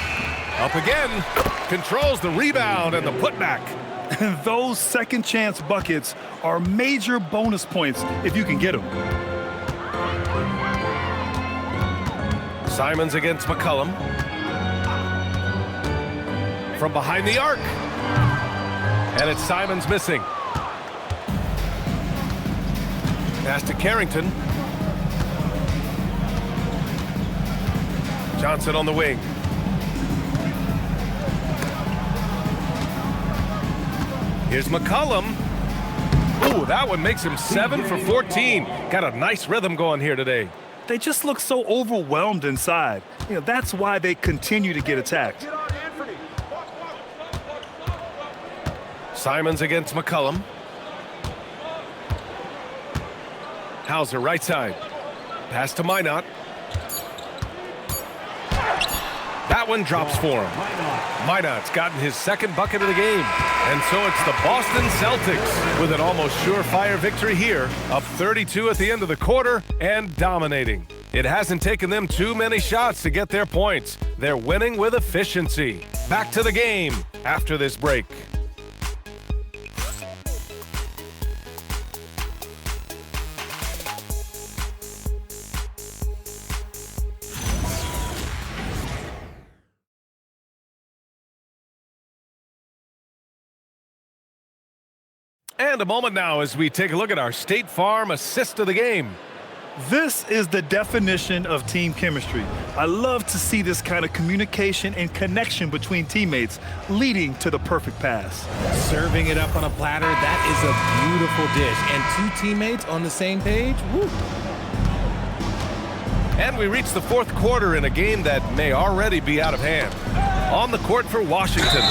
Up again. Controls the rebound and the putback. Those second chance buckets are major bonus points if you can get them. Simons against McCollum. From behind the arc. And it's Simons missing. Pass to Carrington. Johnson on the wing. Here's McCollum. Ooh, that one makes him 7 for 14. Got a nice rhythm going here today. They just look so overwhelmed inside. You know, that's why they continue to get attacked. Simons against McCollum. Hauser right side. Pass to Minot. That one drops for him. Minot's gotten his second bucket of the game. And so it's the Boston Celtics with an almost surefire victory here, up 32 at the end of the quarter and dominating. It hasn't taken them too many shots to get their points. They're winning with efficiency. Back to the game after this break. And a moment now as we take a look at our State Farm assist of the game. This is the definition of team chemistry. I love to see this kind of communication and connection between teammates leading to the perfect pass. Serving it up on a platter, that is a beautiful dish. And 2 teammates on the same page, woo. And we reach the fourth quarter in a game that may already be out of hand. On the court for Washington,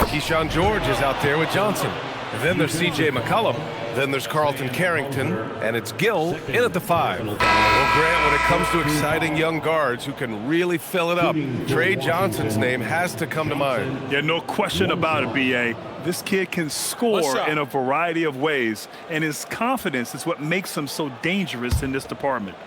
Kyshawn George is out there with Johnson. And then there's CJ McCollum. Then there's Carlton Carrington, and it's Gill in at the 5. Well, Grant, when it comes to exciting young guards who can really fill it up, Trey Johnson's name has to come to mind. Yeah, no question about it, B.A. This kid can score in a variety of ways, and his confidence is what makes him so dangerous in this department.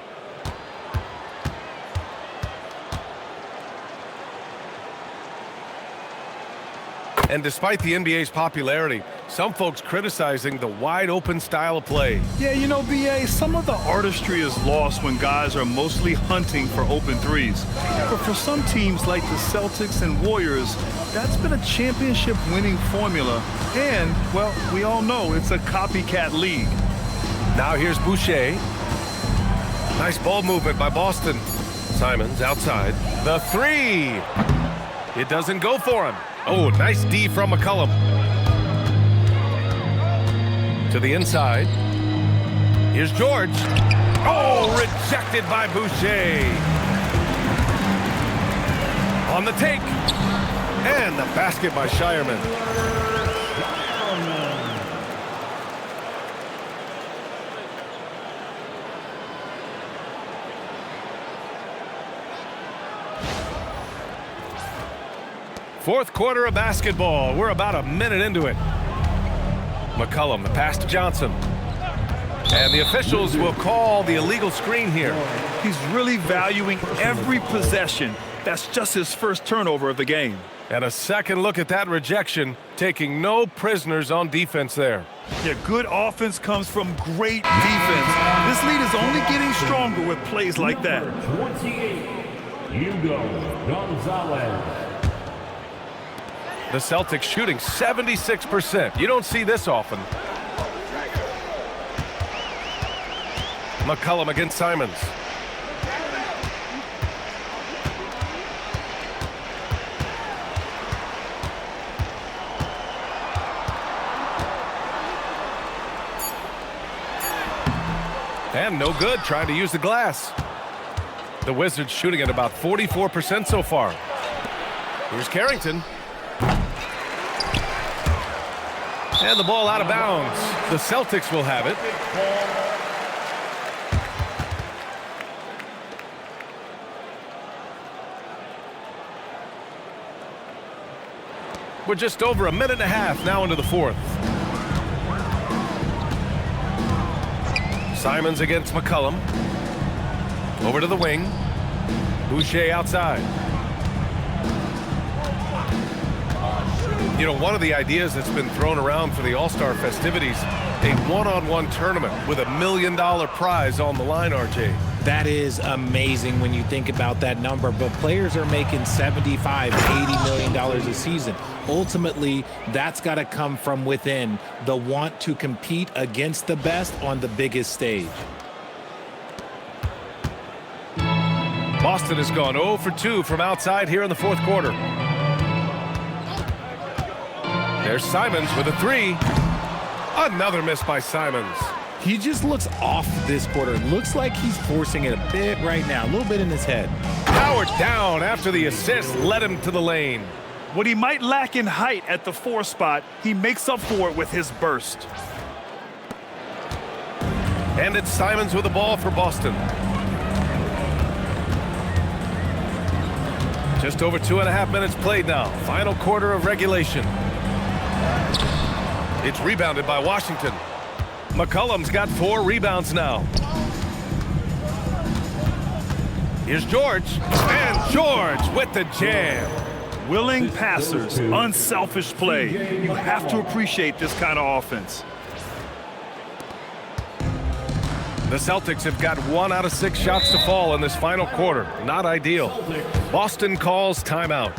And despite the NBA's popularity, some folks criticizing the wide-open style of play. Yeah, you know, B.A., some of the artistry is lost when guys are mostly hunting for open threes. But for some teams like the Celtics and Warriors, that's been a championship-winning formula. And, well, we all know it's a copycat league. Now here's Boucher. Nice ball movement by Boston. Simons outside. The 3. It doesn't go for him. Oh, nice D from McCollum. To the inside. Here's George. Oh, rejected by Boucher. On the take. And the basket by Shireman. Fourth quarter of basketball. We're about a minute into it. McCollum, the pass to Johnson. And the officials will call the illegal screen here. He's really valuing every possession. That's just his first turnover of the game. And a second look at that rejection, taking no prisoners on defense there. Yeah, good offense comes from great defense. This lead is only getting stronger with plays like that. 28, Hugo Gonzalez. The Celtics shooting 76%. You don't see this often. McCollum against Simons. And no good, trying to use the glass. The Wizards shooting at about 44% so far. Here's Carrington. And the ball out of bounds. The Celtics will have it. We're just over a minute and a half now into the fourth. Simons against McCollum. Over to the wing. Boucher outside. You know, one of the ideas that's been thrown around for the All-Star festivities, a one-on-one tournament with $1 million prize on the line, RJ. That is amazing when you think about that number, but players are making $75, $80 million a season. Ultimately, that's got to come from within, the want to compete against the best on the biggest stage. Boston has gone 0 for 2 from outside here in the fourth quarter. There's Simons with a 3. Another miss by Simons. He just looks off this quarter. Looks like he's forcing it a bit right now, a little bit in his head. Howard down after the assist led him to the lane. What he might lack in height at the 4 spot, he makes up for it with his burst. And it's Simons with the ball for Boston. Just over 2.5 minutes played now. Final quarter of regulation. It's rebounded by Washington. McCollum's got 4 rebounds now. Here's George. And George with the jam. Willing passers, unselfish play. You have to appreciate this kind of offense. The Celtics have got 1 out of 6 shots to fall in this final quarter. Not ideal. Boston calls timeout.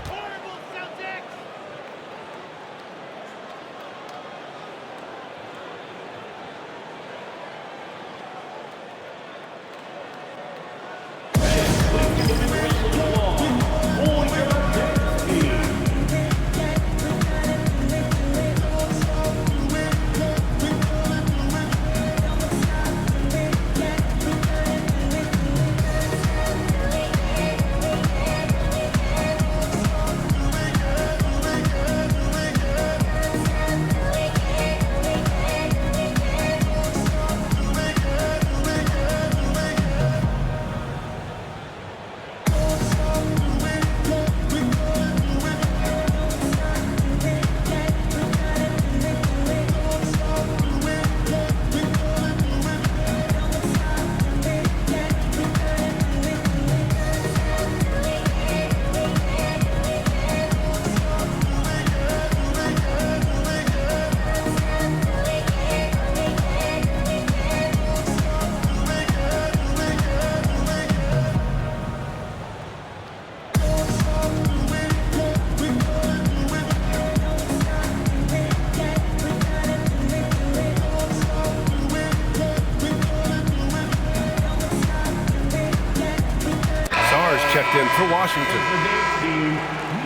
Washington. The team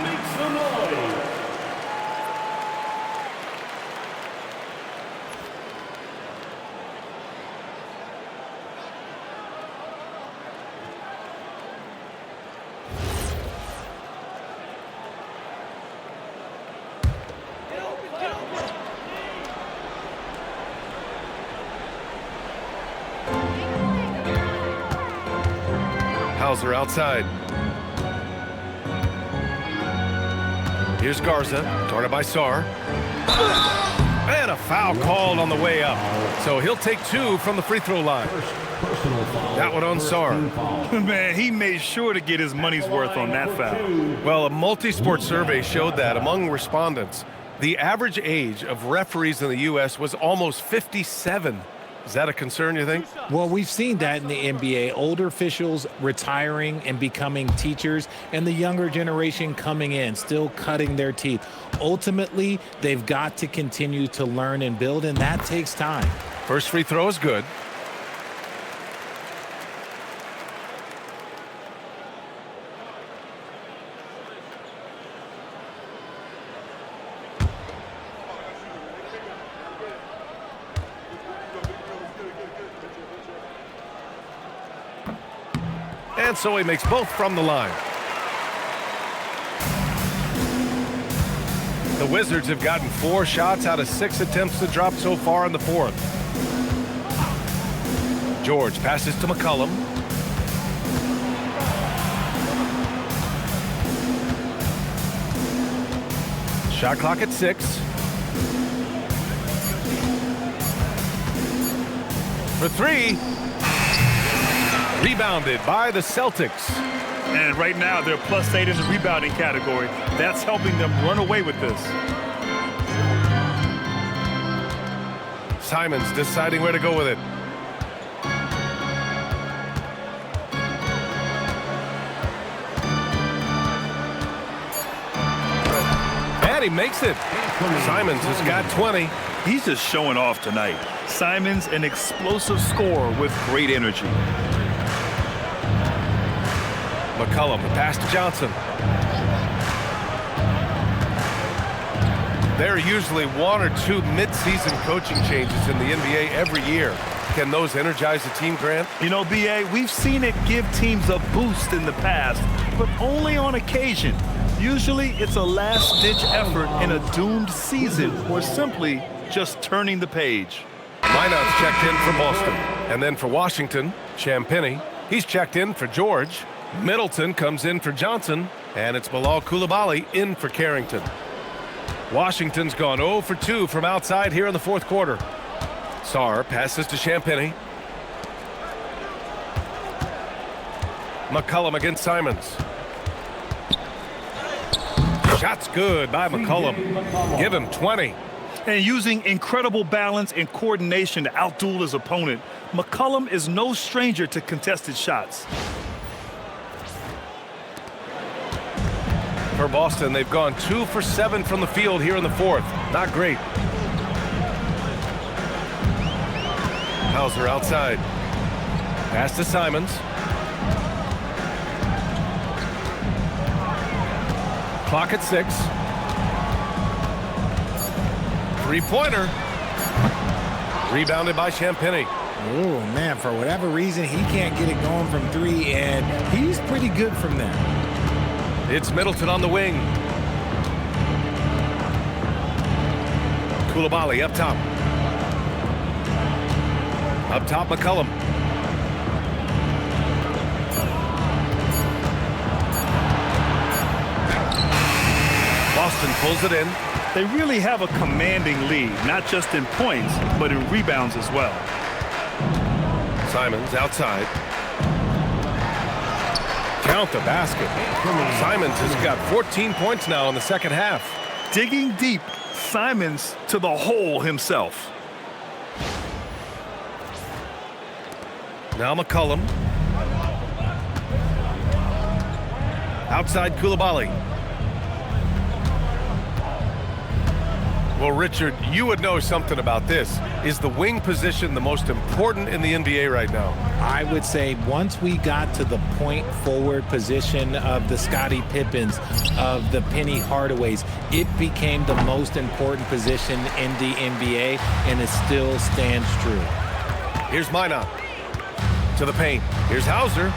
makes some noise. Hauser outside. Here's Garza, guarded by Sarr. And a foul called on the way up. So he'll take 2 from the free throw line. That one on Sarr. Man, he made sure to get his money's worth on that foul. Well, a multi-sport survey showed that among respondents, the average age of referees in the U.S. was almost 57. Is that a concern, you think? Well, we've seen that in the NBA. Older officials retiring and becoming teachers, and the younger generation coming in, still cutting their teeth. Ultimately, they've got to continue to learn and build, and that takes time. First free throw is good. And so he makes both from the line. The Wizards have gotten 4 shots out of 6 attempts to drop so far in the fourth. George passes to McCollum. Shot clock at 6. For 3. Rebounded by the Celtics. And right now, they're +8 in the rebounding category. That's helping them run away with this. Simons deciding where to go with it. And he makes it. Simons has got 20. He's just showing off tonight. Simons, an explosive scorer with great energy. McCollum, the pass to Johnson. There are usually 1 or 2 mid-season coaching changes in the NBA every year. Can those energize the team, Grant? You know, B.A., we've seen it give teams a boost in the past, but only on occasion. Usually, it's a last-ditch effort in a doomed season or simply just turning the page. Lineout's checked in for Boston. And then for Washington, Champagnie. He's checked in for George. Middleton comes in for Johnson, and it's Bilal Coulibaly in for Carrington. Washington's gone 0 for 2 from outside here in the fourth quarter. Sarr passes to Champagnie. McCollum against Simons. Shot's good by McCollum. Give him 20. And using incredible balance and coordination to outduel his opponent, McCollum is no stranger to contested shots. For Boston, they've gone 2 for 7 from the field here in the fourth. Not great. Hauser outside. Pass to Simons. Clock at 6. Three-pointer. Rebounded by Champagnie. Oh, man, for whatever reason, he can't get it going from 3, and he's pretty good from there. It's Middleton on the wing. Coulibaly up top. Up top, McCollum. Boston pulls it in. They really have a commanding lead, not just in points, but in rebounds as well. Simons outside. Count the basket. Simons has got 14 points now in the second half. Digging deep, Simons to the hole himself. Now McCollum. Outside Coulibaly. Well, Richard, you would know something about this. Is the wing position the most important in the NBA right now? I would say once we got to the point forward position of the Scottie Pippens, of the Penny Hardaways, it became the most important position in the NBA, and it still stands true. Here's Minot to the paint. Here's Hauser.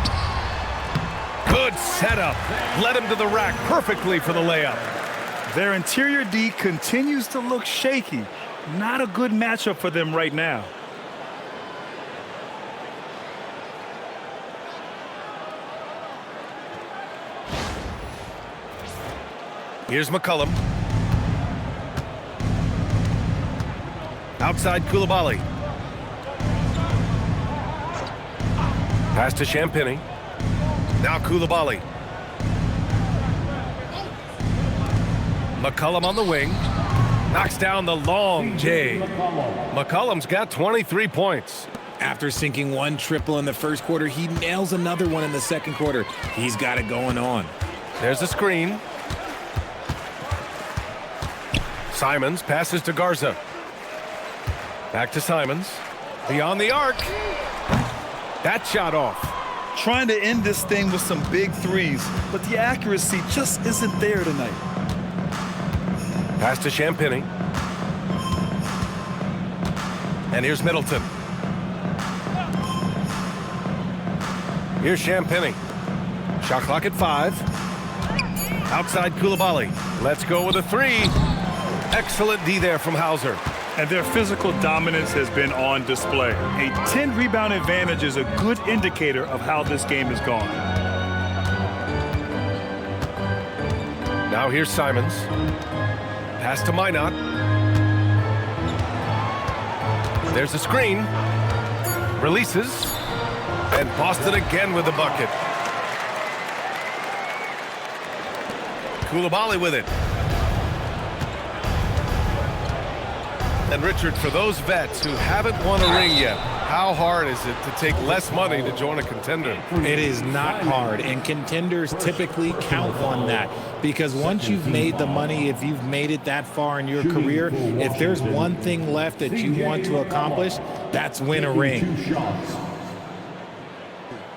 Good setup. Led him to the rack perfectly for the layup. Their interior D continues to look shaky. Not a good matchup for them right now. Here's McCollum. Outside Coulibaly. Pass to Champagny. Now Coulibaly. McCollum on the wing. Knocks down the long J. McCollum's got 23 points. After sinking one triple in the first quarter, he nails another one in the second quarter. He's got it going on. There's a screen. Simons passes to Garza. Back to Simons. Beyond the arc. That shot off. Trying to end this thing with some big threes, but the accuracy just isn't there tonight. Pass to Champagny. And here's Middleton. Here's Champagny. Shot clock at 5. Outside Coulibaly. Let's go with a 3. Excellent D there from Hauser. And their physical dominance has been on display. A 10-rebound advantage is a good indicator of how this game has gone. Now here's Simons. Pass to Minot. There's a screen. Releases. And Boston again with the bucket. Coulibaly with it. And Richard, for those vets who haven't won a ring yet, how hard is it to take less money to join a contender? It is not hard, and contenders typically count on that, because once you've made the money, if you've made it that far in your career, if there's one thing left that you want to accomplish, that's win a ring.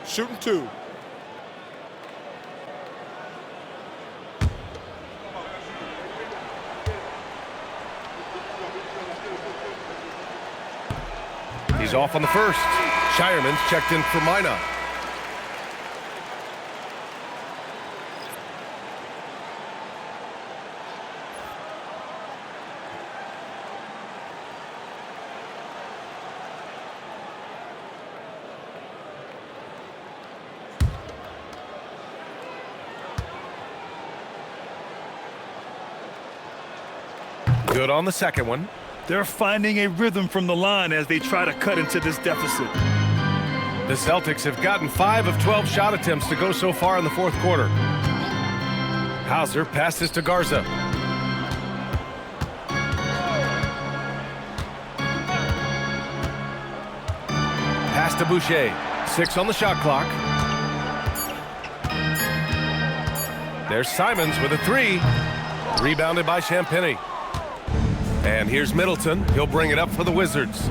Shooting 2. He's off on the first. Shireman's checked in for Minot. Good on the second one. They're finding a rhythm from the line as they try to cut into this deficit. The Celtics have gotten 5 of 12 shot attempts to go so far in the fourth quarter. Hauser passes to Garza. Pass to Boucher. 6 on the shot clock. There's Simons with a 3. Rebounded by Champagny. And here's Middleton. He'll bring it up for the Wizards.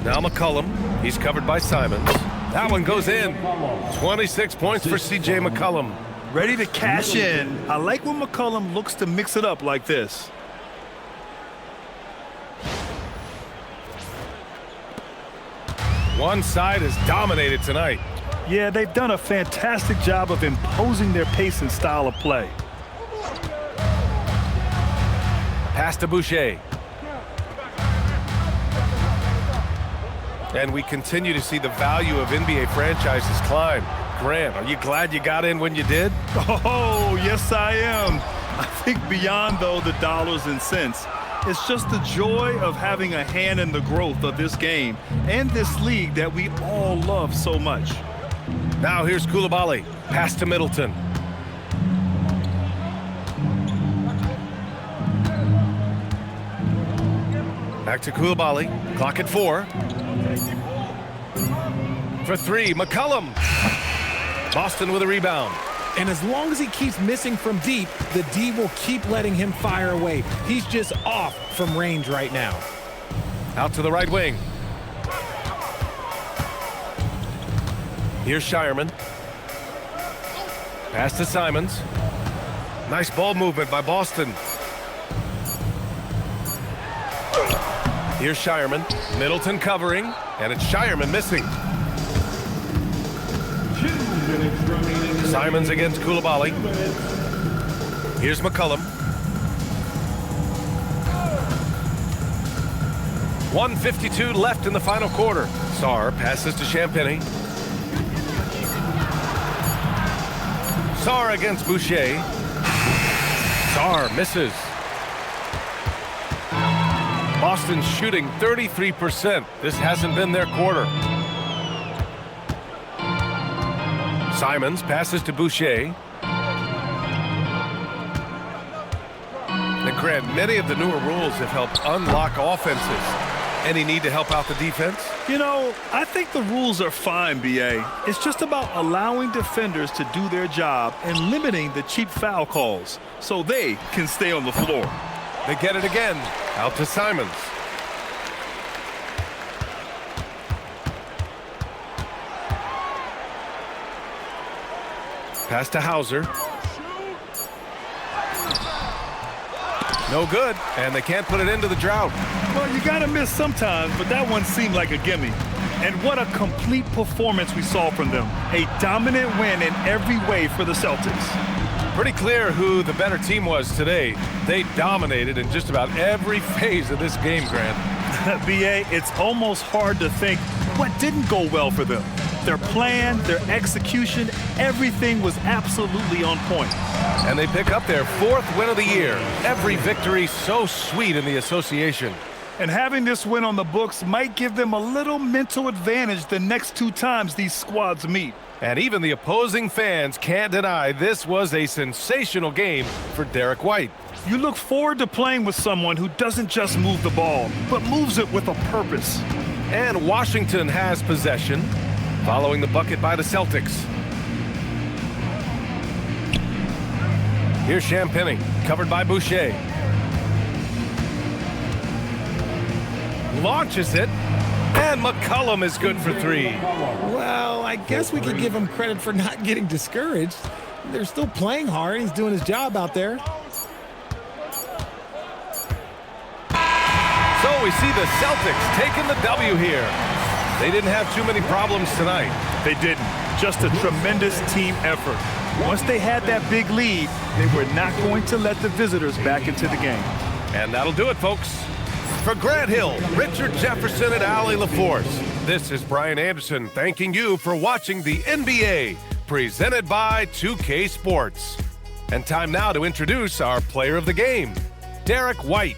Now McCollum. He's covered by Simons. That one goes in. 26 points for CJ McCollum. Ready to cash in. I like when McCollum looks to mix it up like this. One side is dominated tonight. Yeah, they've done a fantastic job of imposing their pace and style of play. Pass to Boucher. And we continue to see the value of NBA franchises climb. Grant, are you glad you got in when you did? Oh, yes, I am. I think beyond, though, the dollars and cents, it's just the joy of having a hand in the growth of this game and this league that we all love so much. Now here's Coulibaly. Pass to Middleton. Back to Coulibaly. Clock at 4. For 3, McCollum. Boston with a rebound. And as long as he keeps missing from deep, the D will keep letting him fire away. He's just off from range right now. Out to the right wing. Here's Shireman. Pass to Simons. Nice ball movement by Boston. Here's Shireman. Middleton covering, and it's Shireman missing. 2 minutes remaining. Simons against Coulibaly. Here's McCollum. 1:52 left in the final quarter. Sarr passes to Champagny. Sarr against Boucher. Sarr misses. Boston's shooting 33%. This hasn't been their quarter. Simons passes to Boucher. And Grant, many of the newer rules have helped unlock offenses. Any need to help out the defense? You know, I think the rules are fine, B.A. It's just about allowing defenders to do their job and limiting the cheap foul calls so they can stay on the floor. They get it again. Out to Simons. Pass to Hauser. No good, and they can't put it into the drought. Well, you got to miss sometimes, but that one seemed like a gimme. And what a complete performance we saw from them. A dominant win in every way for the Celtics. Pretty clear who the better team was today. They dominated in just about every phase of this game, Grant. B.A., it's almost hard to think what didn't go well for them. Their plan, their execution, everything was absolutely on point. And they pick up their 4th win of the year. Every victory so sweet in the association. And having this win on the books might give them a little mental advantage the next 2 times these squads meet. And even the opposing fans can't deny this was a sensational game for Derrick White. You look forward to playing with someone who doesn't just move the ball, but moves it with a purpose. And Washington has possession, following the bucket by the Celtics. Here's Champagny, covered by Boucher. Launches it, and McCollum is good for 3. Well, I guess we could give him credit for not getting discouraged. They're still playing hard. He's doing his job out there. So we see the Celtics taking the W here. They didn't have too many problems tonight. They didn't. Just a tremendous team effort. Once they had that big lead, they were not going to let the visitors back into the game. And that'll do it, folks. For Grant Hill, Richard Jefferson, and Allie LaForce, this is Brian Anderson thanking you for watching the NBA, presented by 2K Sports. And time now to introduce our player of the game, Derrick White.